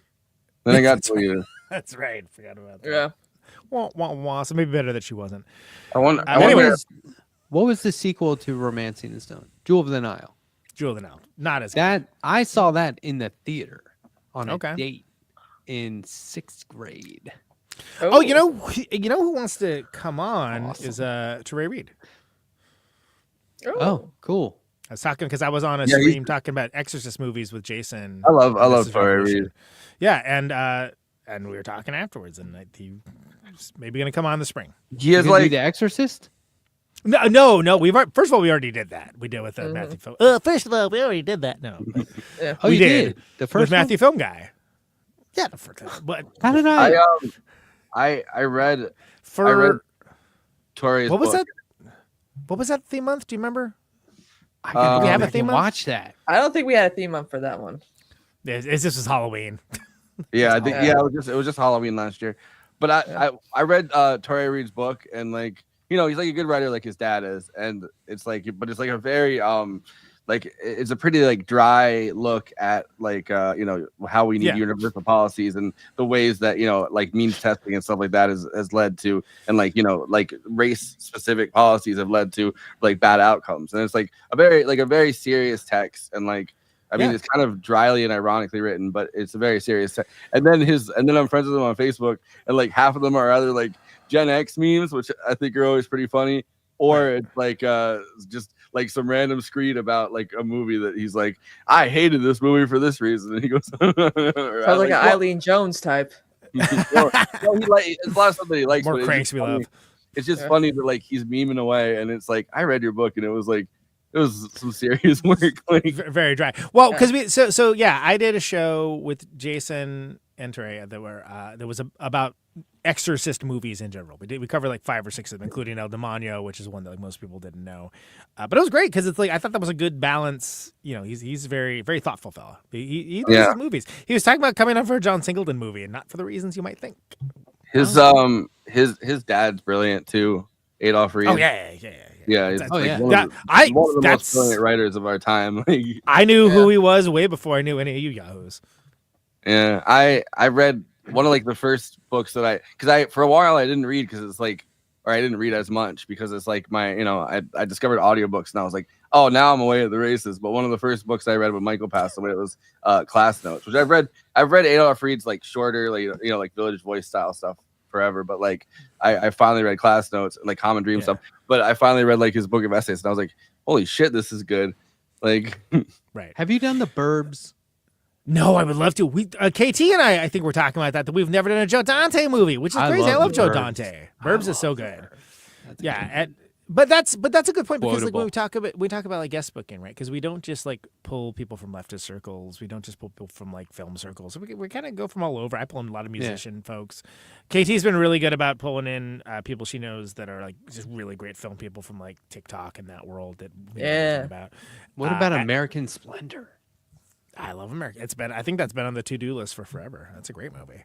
Then I got deleted. That's right. Forgot about that. Yeah. Wah, wah, wah. So maybe better that she wasn't. I wonder. What was the sequel to Romancing the Stone? Jewel of the Nile. Jewel of the Nile. Not as good. That I saw that in the theater on a Okay. date in 6th grade. Oh, you know who wants to come on is Teray Reed. Oh, cool. I was talking because I was on a stream talking about Exorcist movies with Jason. I love Teray Reed. Yeah, and we were talking afterwards, and he's maybe going to come on in the spring. He is Do like The Exorcist. No. First of all, we already did that. We did with Matthew Film. First of all, we already did that. No, Oh, we you did the with first Matthew Film Guy. Yeah, the first one. But How did I? I read Torre's what was book. that? What was that theme month? Do you remember? I gotta we go have a back theme and month? watch that. I don't think we had a theme month for that one. This was Halloween. Yeah, I think it was just Halloween last year. But I read Torrey Reed's book, and he's like a good writer like his dad is, and it's like a very it's a pretty dry look at how we need universal policies and the ways that means testing and stuff like that has led to, and race specific policies have led to bad outcomes, and it's a very serious text, and I mean, it's kind of dryly and ironically written, but it's a very serious text. And then I'm friends with him on Facebook, and half of them are either Gen X memes, which I think are always pretty funny, or it's just some random screed about a movie that he's I hated this movie for this reason, and he goes Sounds like an Eileen Jones type. it's a lot of stuff that he likes. More cranks we love. It's just funny that he's memeing away, and it's I read your book, and it was it was some serious work. Very dry. Well, because I did a show with Jason and Teray that was about Exorcist movies in general. We covered 5 or 6 of them, including El Demonio, which is one that most people didn't know. But it was great because it's I thought that was a good balance. He's a very, very thoughtful fella. He loves his movies. He was talking about coming on for a John Singleton movie, and not for the reasons you might think. His dad's brilliant too, Adolph Reed. Oh yeah. Yeah, he's one of the most brilliant writers of our time. I knew who he was way before I knew any of you yahoos. Yeah, I read one of the first books that for a while I didn't read because it's or I didn't read as much because it's my I discovered audiobooks, and I was oh, now I'm away at the races. But one of the first books I read when Michael passed away, it was Class Notes, which I've read Adolph Reed's shorter Village Voice style stuff forever, but I finally read Class Notes and Common Dream stuff, but I finally read his book of essays, and I was holy shit, this is good. Right. Have you done The Burbs? No, I would love to. We KT and I think we're talking about that we've never done a Joe Dante movie, which is crazy. I love Joe Dante. Burbs is so good. But that's a good point, because like when Quotable. we talk about like guest booking, right? Because we don't just like pull people from leftist circles. We don't just pull people from like film circles. We kind of go from all over. I pull in a lot of musician folks. KT's been really good about pulling in people she knows that are like just really great film people from like TikTok and that world that we know nothing about. What about American Splendor? I love America. I think that's been on the to-do list for forever. That's a great movie.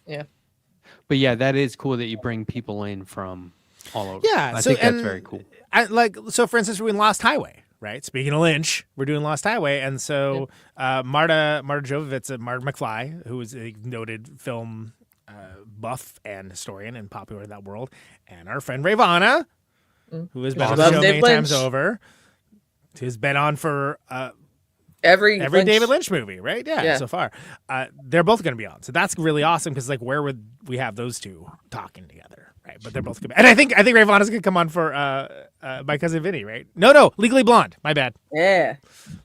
Yeah. But yeah, that is cool that you bring people in from all over. Yeah, I think that's very cool. So for instance, we're in Lost Highway, right? Speaking of Lynch, we're doing Lost Highway, and so Marta Jovovich, Marta McFly, who is a noted film buff and historian and popular in that world, and our friend Ravana, who has been on the show many times over, who's been on for every David Lynch movie, right? Yeah. So far, they're both going to be on, so that's really awesome, because like, where would we have those two talking together, right? But they're both going to be, and I think Ravana's going to come on for My Cousin Vinny, right? No, Legally Blonde. My bad. Yeah,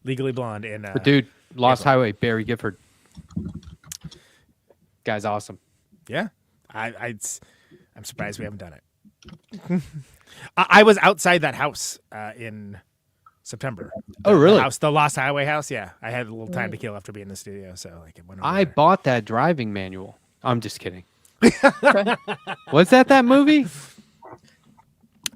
Legally Blonde in. But dude, Lost Highway, Barry Gifford, guy's awesome. Yeah, I'm surprised we haven't done it. I was outside that house in September. Oh, really? The Lost Highway house. Yeah, I had a little time to kill after being in the studio, so like it went over I there. bought that driving manual. I'm just kidding. Was that movie?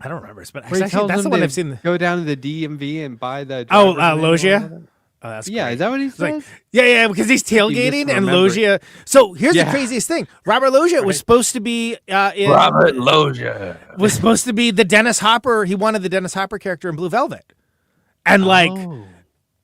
I don't remember, but Where he actually, tells that's the him one to I've seen. Go down to the DMV and buy the. Logia. Oh, that's yeah, great. is that what he It's like, says? yeah, because he's tailgating and Logia. So here's the craziest thing: Robert Logia was supposed to be Robert Logia was supposed to be the Dennis Hopper. He wanted the Dennis Hopper character in Blue Velvet, and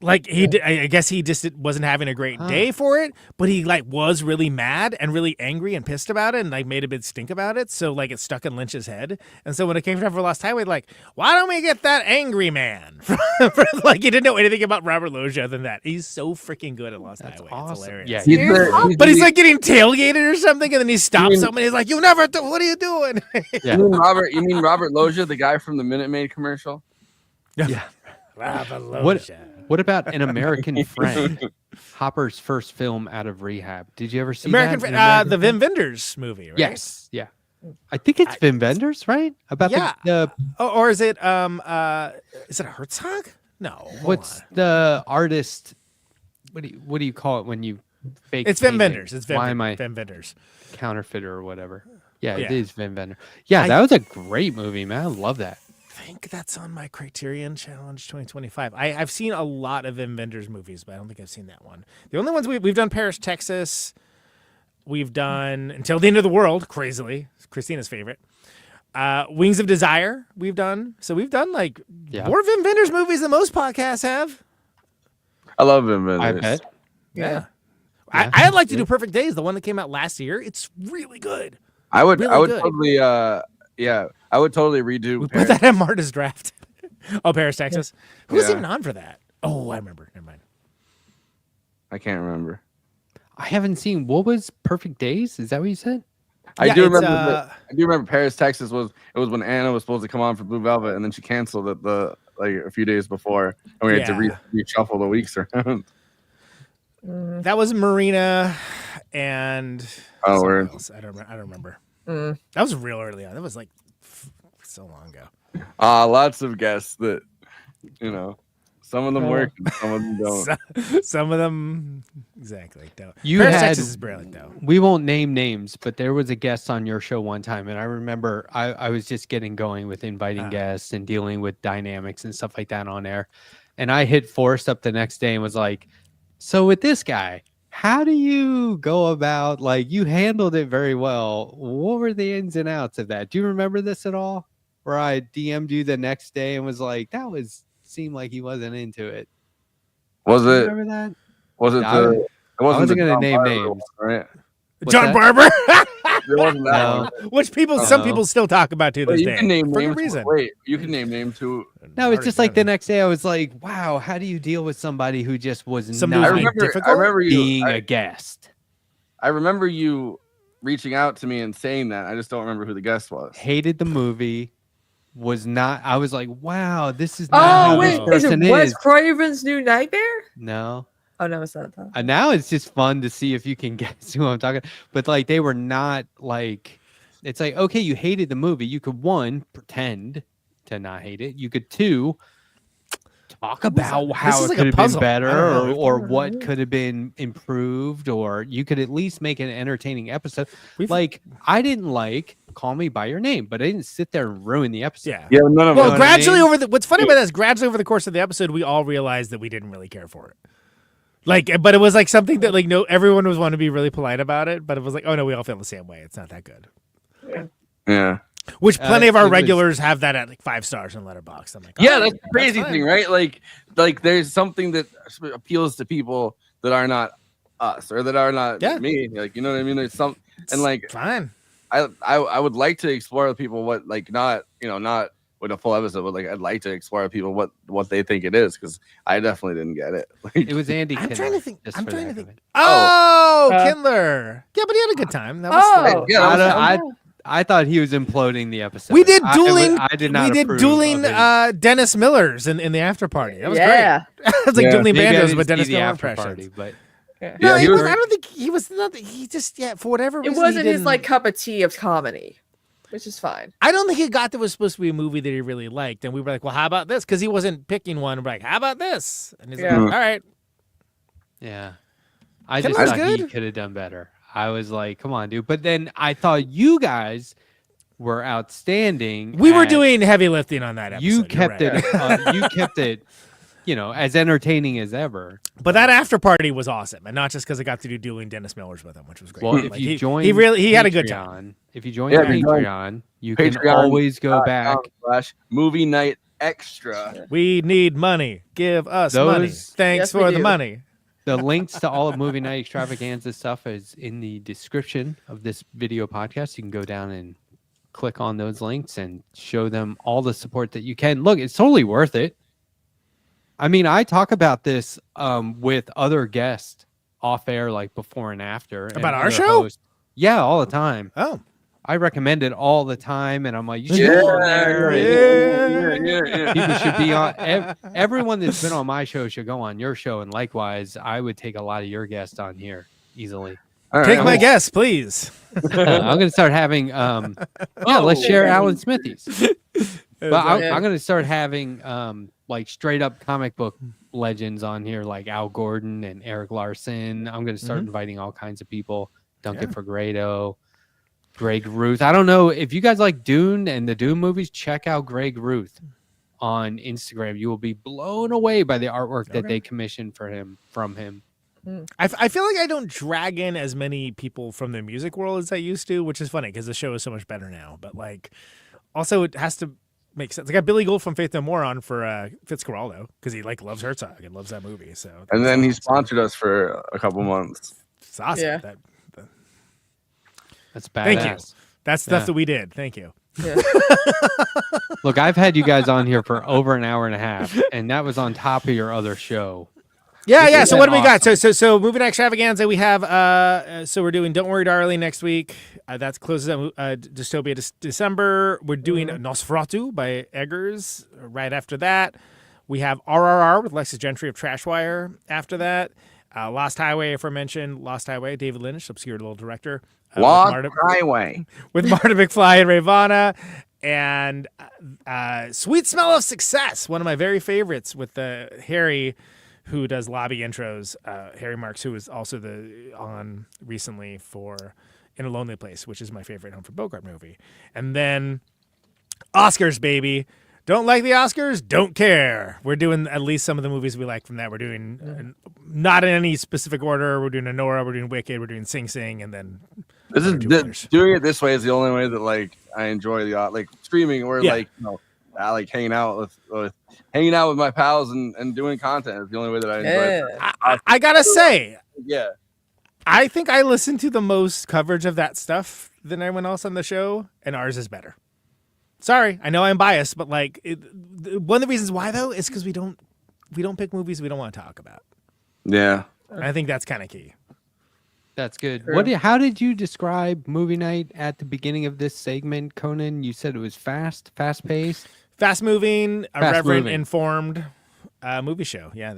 I guess he just wasn't having a great day for it, but he like was really mad and really angry and pissed about it, and like made a big stink about it. So like it stuck in Lynch's head, and so when it came time for Lost Highway, like, why don't we get that angry man? Like he didn't know anything about Robert Loggia than that. He's so freaking good at Lost Highway. Awesome. It's hilarious. Yeah, but he's like getting tailgated or something, and then he stops someone. He's like, "You never do. What are you doing?" Yeah. You mean Robert Loggia, the guy from the Minute Maid commercial? Yeah. Robert Loggia. What about An American Friend? Hopper's first film out of rehab. Did you ever see American that? Friend? The Wim Wenders movie, right? Yes. Yeah. I think it's Wim Wenders, right? About the or is it is it a Herzog? No. What's the artist? What do you call it when you fake? It's Wim Wenders. It's Why am I Wim Wenders? Counterfeiter or whatever? Yeah, it is Wim Wenders. Yeah, that was a great movie, man. I love that. I think that's on my Criterion Challenge 2025. I've seen a lot of Wim Wenders movies, but I don't think I've seen that one. The only ones we've done Paris, Texas. We've done Until the End of the World, crazily. Christina's favorite. Wings of Desire, we've done. So we've done like more Wim Wenders movies than most podcasts have. I love Wim Wenders. I bet. Yeah. I'd like to do Perfect Days, the one that came out last year. It's really good. I would really good. totally I would totally redo. We put that in Marta's draft. Paris, Texas. Who was even on for that? Oh, I remember. Never mind. I can't remember. I haven't seen. What was Perfect Days? Is that what you said? I do remember. I do remember Paris, Texas was when Anna was supposed to come on for Blue Velvet, and then she canceled it a few days before, and we had to reshuffle the weeks around. That was Marina, and else. I don't remember. That was real early on. That was like so long ago. Lots of guests that some of them work, and some of them don't. Some of them exactly don't. Texas is brilliant though. We won't name names, but there was a guest on your show one time, and I remember I was just getting going with inviting guests and dealing with dynamics and stuff like that on air, and I hit Forrest up the next day and was like, "So with this guy, how do you go about, like, you handled it very well. What were the ins and outs of that? Do you remember this at all? Where I DM'd you the next day and was like, seemed like he wasn't into it." Was it? Remember that? Was it I wasn't going to name names. Right? John Barber? It wasn't that one. Which some people still talk about to this day. You can name for names. good reason. Wait, you can name names too. No, it's just like the next day I was like, wow, how do you deal with somebody who just was Somebody not difficult? being a guest? I remember you reaching out to me and saying that. I just don't remember who the guest was. Hated the movie. Was not. I was like, wow, this is not how this is it person Wes Craven's New Nightmare? No. Oh no, it's not that. Now it's just fun to see if you can guess who I'm talking. But like, they were not like. It's like, okay, you hated the movie. You could pretend to not hate it. You could two talk about how is it like a could have been puzzle. I better don't know. or what could have been improved, or you could at least make an entertaining episode. Like I didn't like Call Me by Your Name, but I didn't sit there and ruin the episode. Yeah. None of Well, us. gradually what's funny about that is gradually over the course of the episode, we all realized that we didn't really care for it. Like, but it was like something that like no, everyone was wanting to be really polite about it, but it was like, oh no, we all feel the same way. It's not that good. Yeah. Which plenty of it our was- regulars have that at like 5 stars on Letterboxd. I'm like, Yeah, all that's right, the crazy fine. thing, right? Like there's something that appeals to people that are not us or that are not me. Like, you know what I mean? There's some, and like, Fine. I would like to explore with people what, like, not with a full episode, but like I'd like to explore with people what they think it is, because I definitely didn't get it. Like, It was Andy. I'm Kindler, trying to think. just I'm for trying the to heck of think. it. Oh, Kindler. Yeah, but he had a good time. That was Oh, yeah, that was I thought he was imploding the episode. we did dueling. I did not. We did approve dueling of his- Dennis Millers in the after party. That was yeah. great. It was like Yeah. dueling Maybe I bandos didn't with see Dennis the Miller after impressions. party, but No, Yeah, he he was, was- I don't think he was. He just for whatever It reason wasn't he his didn't- like cup of tea of comedy, which is fine. I don't think he got that was supposed to be a movie that he really liked, and we were like, "Well, how about this?" Because he wasn't picking one. We're like, "How about this?" And he's Yeah. like, "All right." yeah, I just Kindler's thought he good. could have done better. I was like, come on, dude. But then I thought you guys were outstanding. We were at- doing heavy lifting on that episode. You You're kept right. it. You kept it. As entertaining as ever. But that after party was awesome, and not just because I got to do dueling Dennis Millers with him, which was great. Well, if Like, you join, he had a good time. If you join Yeah, if you join Patreon, you can Patreon always go back. /movie night extra. We need money. Give us money. Those- Thanks Yes, we for the do. money. The links to all of Movie Night Extravaganza stuff is in the description of this video podcast. You can go down and click on those links and show them all the support that you can. Look, it's totally worth it. I mean, I talk about this with other guests off air, like before and after. and About our other show? hosts. Yeah, all the time. Oh, I recommend it all the time, and I'm like, you should Yeah, go on there. and yeah. People should be on. Everyone that's been on my show should go on your show, and likewise, I would take a lot of your guests on here easily. All take right. my guess, please. I'm gonna start having. Let's share Alan Smithies. But I'm going to start having like straight up comic book legends on here, like Al Gordon and Eric Larson. I'm going to start inviting all kinds of people. Duncan Fegredo, Greg Ruth. I don't know if you guys like Dune and the Dune movies. Check out Greg Ruth on Instagram. You will be blown away by the artwork that they commissioned from him. I feel like I don't drag in as many people from the music world as I used to, which is funny because the show is so much better now. But like, also it has to make sense. I got Billy Gould from Faith No More on for Fitzcarraldo because he like loves Herzog and loves that movie. So And then he sponsored us for a couple months. It's awesome. Yeah. That's badass. Thank you. That's stuff Yeah. that we did. Thank you. Yeah. Look, I've had you guys on here for over an hour and a half, and that was on top of your other show. Yeah. So been what do we got? awesome. So moving extravaganza. We have so we're doing Don't Worry Darling next week. That closes out Dystopia December. We're doing Nosferatu by Eggers right after that. We have RRR with Lexus Gentry of Trashwire after that. Lost Highway, aforementioned Lost Highway, David Lynch, obscure little director. Lost with Highway. with Marta McFly and Ray Vana, and Sweet Smell of Success, one of my very favorites with Harry, who does lobby intros. Harry Marks, who was also on recently for In a Lonely Place, which is my favorite Humphrey Bogart movie. And then Oscars, baby. Don't like the Oscars? Don't care. We're doing at least some of the movies we like from that. We're doing not in any specific order. We're doing Anora, we're doing Wicked, we're doing Sing Sing, and then This is two others. doing it this way is the only way that like I enjoy the like streaming or Yeah. like I like hanging out with my pals and doing content is the only way that I enjoy it. I gotta say, Yeah. I think I listen to the most coverage of that stuff than anyone else on the show, and ours is better. Sorry, I know I'm biased, but like one of the reasons why though is because we don't pick movies we don't want to talk about. Yeah. And I think that's kind of key. That's good. True. How did you describe movie night at the beginning of this segment, Conan? You said it was fast paced. Fast moving, irreverent, Fast-moving. informed movie show. Yeah,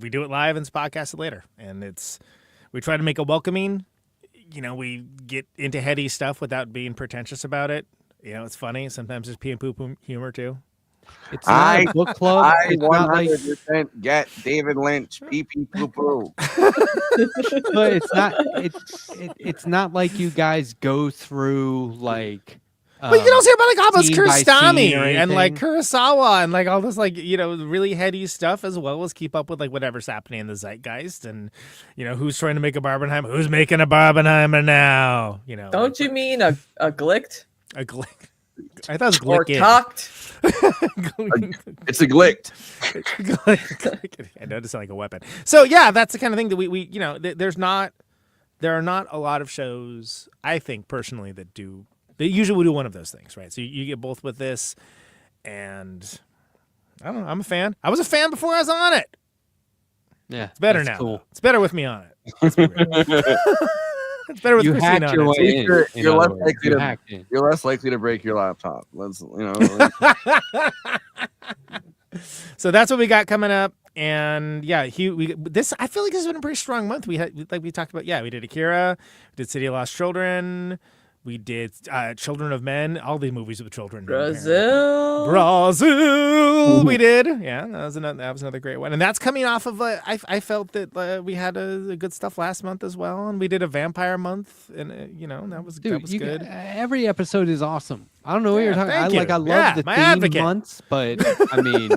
we do it live and it's podcasted later, and we try to make it welcoming. We get into heady stuff without being pretentious about it. You know, it's funny. Sometimes there's pee and poop humor too. It's not a book club. I It's not like, 100% get David Lynch. Pee pee poo poo. but it's not like you guys go through like. But you can also hear about like Abbas scene by scene Kiarostami or and like anything. Kurosawa and like all this like, you know, really heady stuff, as well as keep up with like whatever's happening in the zeitgeist and, you know, who's trying to make a Barbenheimer, who's making a Barbenheimer now, you know. Don't you mean a glicked a glick? I thought it was or glick. cocked? It's a glicked. I know it sounds like a weapon. So yeah, that's the kind of thing that we you know, there are not a lot of shows, I think personally, that they usually do one of those things, right? So you get both with this, and I don't know. I'm a fan. I was a fan before I was on it. Yeah, It's better that's now. cool. It's better with me on it. Let's be real. It's better with You Christine hacked on your it. way in. You're in other less words. likely You to- hacked in. You're less likely to break your laptop. Let's, you know. So that's what we got coming up. And yeah, I feel like this has been a pretty strong month. We had, like we talked about, we did Akira, we did City of Lost Children, we did Children of Men, all these movies with children. Brazil, we did. Yeah, that was another great one. And that's coming off of I felt that we had a good stuff last month as well, and we did a vampire month, and you know, that was Dude, good. Every episode is awesome. I don't know what you're talking. thank you. I love Yeah, the my theme advocate. months, but I mean,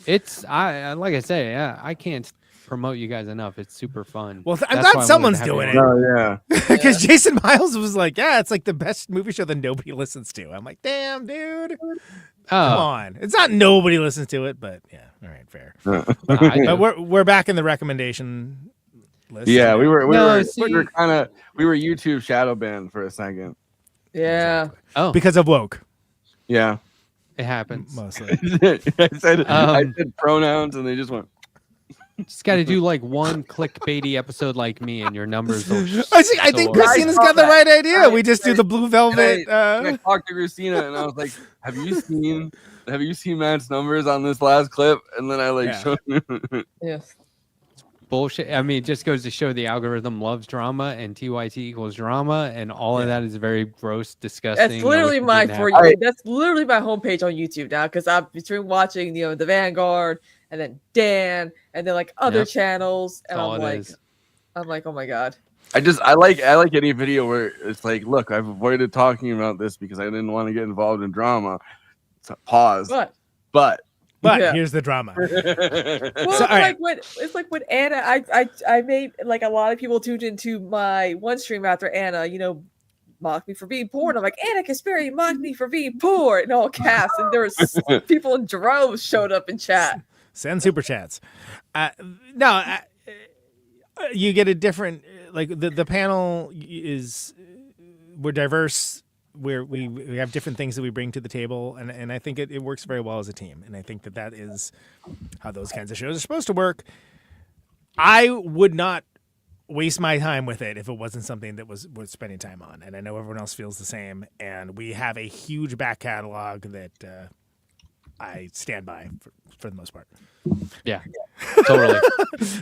it's like I say, yeah, I can't promote you guys enough. It's super fun. Well, I'm That's glad why I wanted someone's to have you doing on. it. Oh yeah. Because Jason Miles was like, yeah, it's like the best movie show that nobody listens to. I'm like, damn, dude. Come Oh, on. It's not nobody listens to it, but yeah. All right, fair. I do. But we're back in the recommendation list. Yeah, we were see- we were YouTube shadow banned for a second. Yeah. Oh, Because of woke, Yeah. it happens. mostly. I said pronouns and they just went. Just got to do like one clickbaity episode like me, and your numbers will. I think soar. Christina's saw got the that. right idea. I- We just do the blue velvet. I talked to Christina and I was like, "Have you seen Matt's numbers on this last clip?" And then I like Yeah. showed Yes. Bullshit. I mean, it just goes to show the algorithm loves drama, and TYT equals drama, and all of that is very gross, disgusting. That's literally no, my it didn't for happen. you. That's literally my homepage on YouTube now, because I'm between watching, the Vanguard and then Dan and then like other Yep. channels, and That's all I'm it like, is. oh my god. I like any video where it's like, look, I've avoided talking about this because I didn't want to get involved in drama. So, pause. But But Yeah. here's the drama. well, So, it's all right. like when Anna, I made like a lot of people tuned into my one stream after Anna, mocked me for being poor, and I'm like, Anna Kasperi mocked me for being poor in all caps, and there was people in droves showed up in chat. Send super chats. You get a different, like the panel is, we're diverse. We have different things that we bring to the table, and I think it works very well as a team. And I think that is how those kinds of shows are supposed to work. I would not waste my time with it if it wasn't something that was worth spending time on. And I know everyone else feels the same. And we have a huge back catalog that I stand by for the most part. Yeah, totally.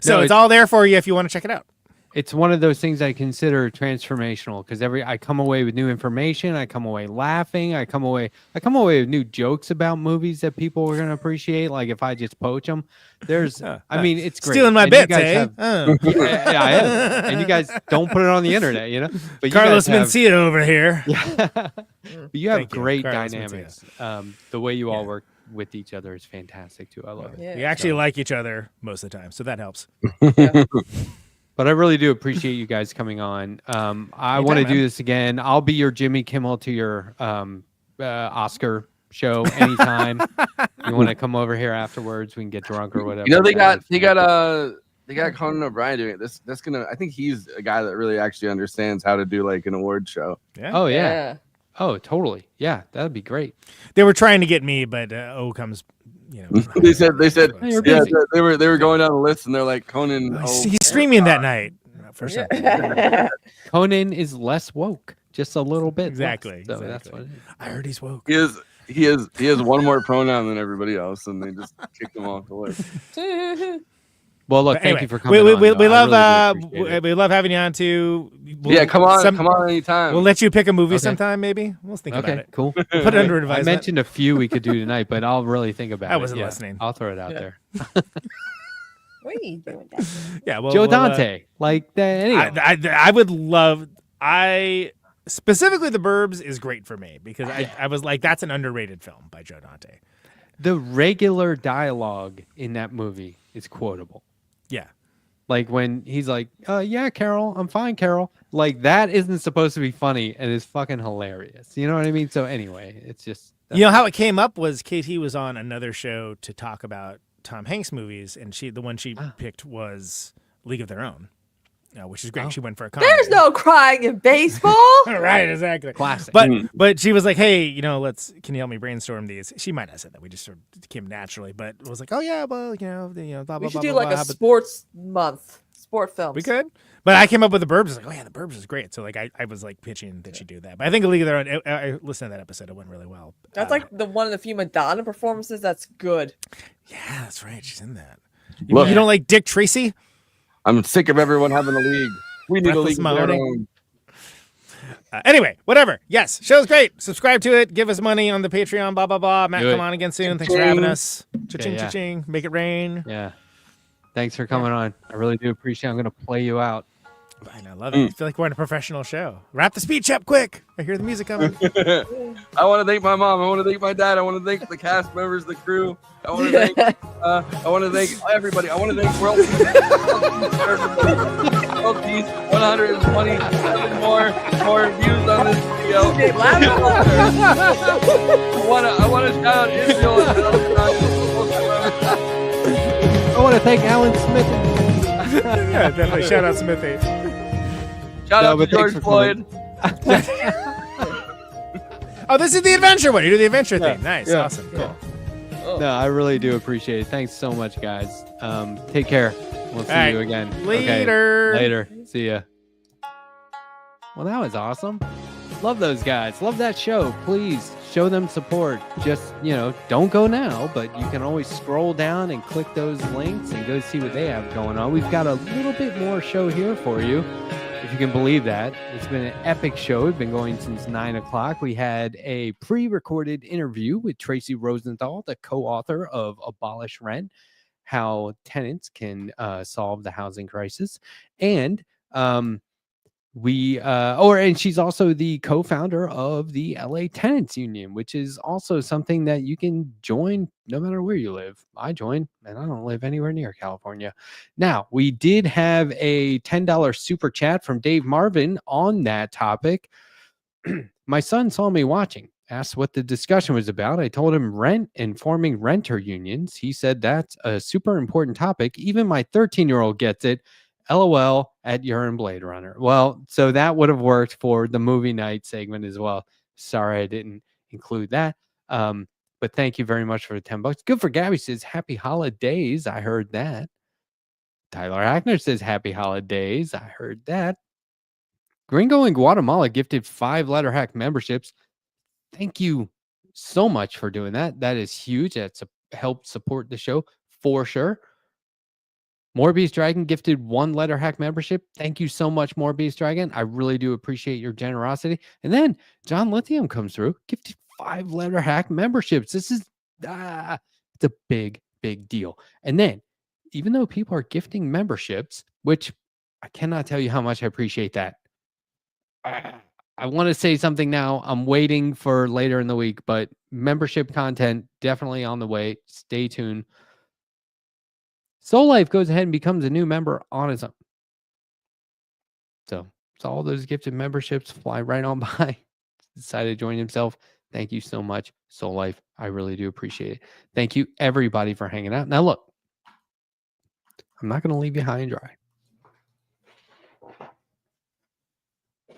So No, it's all there for you if you want to check it out. It's one of those things I consider transformational because I come away with new information. I come away laughing. I come away with new jokes about movies that people are going to appreciate. Like if I just poach them, I mean, it's great. Stealing my And you bits, guys eh? have- yeah, I am. And you guys don't put it on the internet, But Carlos you guys Mencia over here. but you have Thank you, great Carlos dynamics. The way you all work with each other is fantastic too. I love it. Yeah. We actually like each other most of the time, so that helps. But I really do appreciate you guys coming on. I want to man. do this again. I'll be your Jimmy Kimmel to your Oscar show anytime. You want to come over here afterwards? We can get drunk or whatever. they got Conan O'Brien doing it. That's gonna. I think he's a guy that really actually understands how to do like an award show. Yeah. Oh yeah. Oh totally. Yeah, that'd be great. They were trying to get me, but O comes, They said You're yeah, busy. they were going down the list and they're like Conan. He's streaming that night. For some. Conan is less woke, just a little bit. less. Exactly, So that's exactly. what it is. I heard he's woke. He has one more pronoun than everybody else, and they just kicked him off the list. Well, look, But thank anyway, you for coming on. we though. I love really do appreciate it. we love having you on too. Yeah, come on anytime. We'll let you pick a movie Okay. sometime. Maybe we'll think about Okay, it. cool. We'll put it under I advisement. mentioned a few we could do tonight, but I'll really think about it. I wasn't Yeah, listening. I'll throw it out Yeah. there. What are you doing that? Yeah, well, Joe Dante, like that. Anyway, I would love. Specifically, The Burbs is great for me because I was like, that's an underrated film by Joe Dante. the regular dialogue in that movie is quotable. Yeah. Like when he's like, yeah, Carol, I'm fine, Carol. Like that isn't supposed to be funny and it's fucking hilarious. You know what I mean? So anyway, it's just You know how it came up was KT was on another show to talk about Tom Hanks movies, and the one she picked was League of Their Own, which is great. She went for a comedy. There's no crying in baseball. Right, exactly. classic. But she was like, hey, can you help me brainstorm these? She might not have said that. We just sort of came naturally, but it was like, oh yeah, well, blah, blah, blah, We should blah, do blah, like a blah, sports month, sport films. We could. But I came up with The Burbs. I was like, oh yeah, The Burbs is great. So like I was like pitching that she do that. But I think A League of Their Own, I listened to that episode. It went really well. That's like one of the few Madonna performances that's good. Yeah, that's right. She's in that. Look. You don't like Dick Tracy? I'm sick of everyone having a league. We need Breathless a league of their Mahoney. own. Anyway, whatever. Yes, show's great. Subscribe to it. Give us money on the Patreon. Blah blah blah. Matt, Do it. come on again soon. Thanks for having us. Cha-ching, Yeah. cha-ching. Make it rain. Yeah. Thanks for coming on. I really do appreciate it. I'm going to play you out. I love it. I feel like we're in a professional show. Wrap the speech up quick. I hear the music coming. I want to thank my mom. I want to thank my dad. I want to thank the cast members, the crew. I want to thank. I want to thank everybody. I want to thank World Peace. World Peace. 127 more views on this video. I want to shout out Israel. I want to thank Alan Smith. Yeah, definitely. Shout out Smithy. Shout out to but thanks George for Floyd. Oh, this is the adventure one. You do the adventure thing. Nice. Yeah. Awesome. Cool. No, I really do appreciate it. Thanks so much, guys. Take care. We'll see All right. you again. Later. Okay. Later. See ya. Well, that was awesome. Love those guys. Love that show. Please show them support. Just, don't go now, but you can always scroll down and click those links and go see what they have going on. We've got a little bit more show here for you, if you can believe that. It's been an epic show. It's been going since 9 o'clock. We had a pre-recorded interview with Tracy Rosenthal, the co-author of Abolish Rent, how tenants can solve the housing crisis. And and she's also the co-founder of the LA Tenants Union, which is also something that you can join no matter where you live. I joined, and I don't live anywhere near California. Now, we did have a $10 super chat from Dave Marvin on that topic. My son saw me watching, asked what the discussion was about. I told him rent and forming renter unions. He said that's a super important topic. Even my 13-year-old gets it. LOL at Urine Blade Runner. Well, so that would have worked for the movie night segment as well. Sorry, I didn't include that. But thank you very much for the $10. Good for Gabby says happy holidays. I heard that. Tyler Hackner says happy holidays. I heard that. Gringo in Guatemala gifted 5 Letterhack memberships. Thank you so much for doing that. That is huge. That's helped support the show for sure. Morbius Dragon gifted 1 Letterhack membership. Thank you so much, Morbius Dragon. I really do appreciate your generosity. And then John Lithium comes through, gifted 5 Letterhack memberships. This is it's a big, big deal. And then, even though people are gifting memberships, which I cannot tell you how much I appreciate that. I want to say something now. I'm waiting for later in the week, but membership content definitely on the way. Stay tuned. Soul Life goes ahead and becomes a new member on its own. So all those gifted memberships fly right on by. Decided to join himself. Thank you so much, Soul Life. I really do appreciate it. Thank you, everybody, for hanging out. Now, look, I'm not going to leave you high and dry.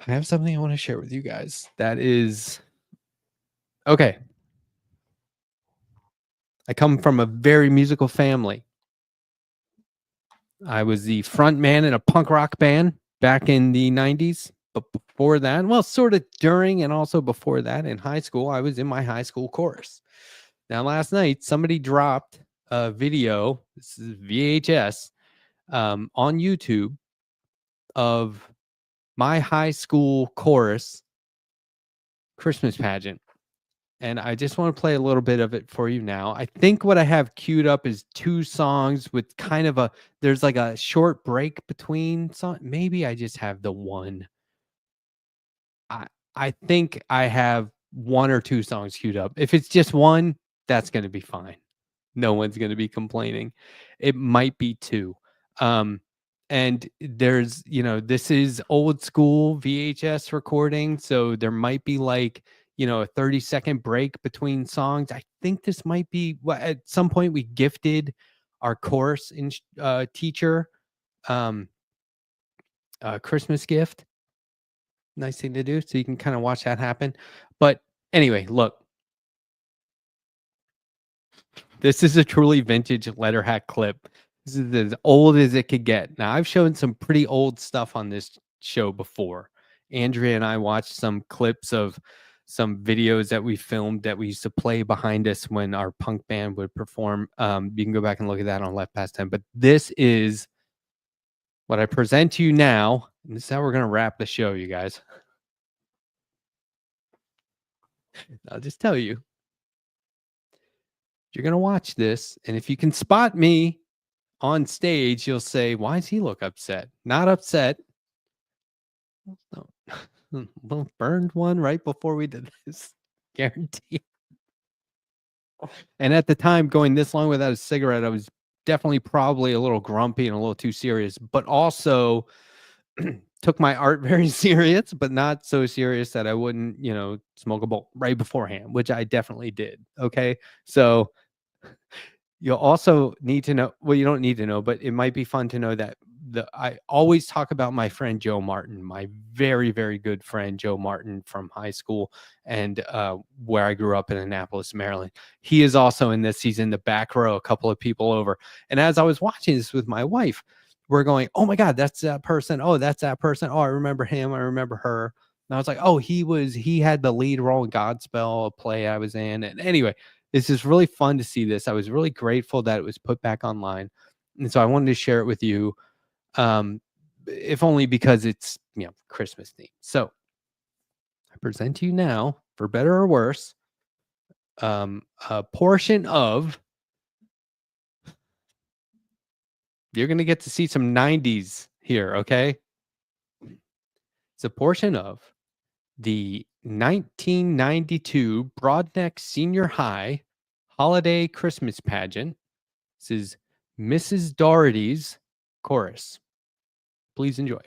I have something I want to share with you guys. That is okay. I come from a very musical family. I was the front man in a punk rock band back in the 90s. But before that, well, sort of during and also before that, in high school, I was in my high school chorus. Now, last night, somebody dropped a video. This is VHS on YouTube of my high school chorus Christmas pageant. And I just want to play a little bit of it for you now. I think what I have queued up is 2 songs with kind of there's like a short break between song. Maybe I just have the one. I think I have 1 or 2 songs queued up. If it's just 1, that's going to be fine. No one's going to be complaining. It might be 2. And there's, this is old school VHS recording, so there might be like, a 30-second break between songs. I think this might be at some point we gifted our course teacher a Christmas gift. Nice thing to do, so you can kind of watch that happen. But anyway, look. This is a truly vintage Letterhack clip. This is as old as it could get. Now, I've shown some pretty old stuff on this show before. Andrea and I watched some clips of some videos that we filmed that we used to play behind us when our punk band would perform. You can go back and look at that on Left Past 10. But this is what I present to you now. And this is how we're going to wrap the show, you guys. I'll just tell you. You're going to watch this, and if you can spot me on stage, you'll say, why does he look upset? Not upset. No. Well, burned one right before we did this. Guarantee. And at the time, going this long without a cigarette, I was definitely probably a little grumpy and a little too serious, but also took my art very serious, but not so serious that I wouldn't, smoke a bowl right beforehand, which I definitely did. Okay. So you'll also need to know, well, you don't need to know, but it might be fun to know that I always talk about my friend Joe Martin, my very, very good friend Joe Martin from high school and where I grew up in Annapolis, Maryland. He is also in this. He's in the back row, a couple of people over. And as I was watching this with my wife, we're going, oh my God, that's that person. Oh, that's that person. Oh, I remember him. I remember her. And I was like, oh, he had the lead role in Godspell, a play I was in. And anyway, this is really fun to see this. I was really grateful that it was put back online. And so I wanted to share it with you, if only because it's, Christmas themed. So I present to you now, for better or worse, a portion of, you're going to get to see some 90s here, okay? It's a portion of the 1992 Broadneck Senior High Holiday Christmas Pageant. This is Mrs. Doherty's chorus. Please enjoy.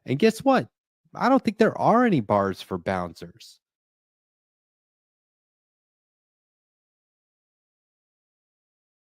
And guess what? I don't think there are any bars for bouncers.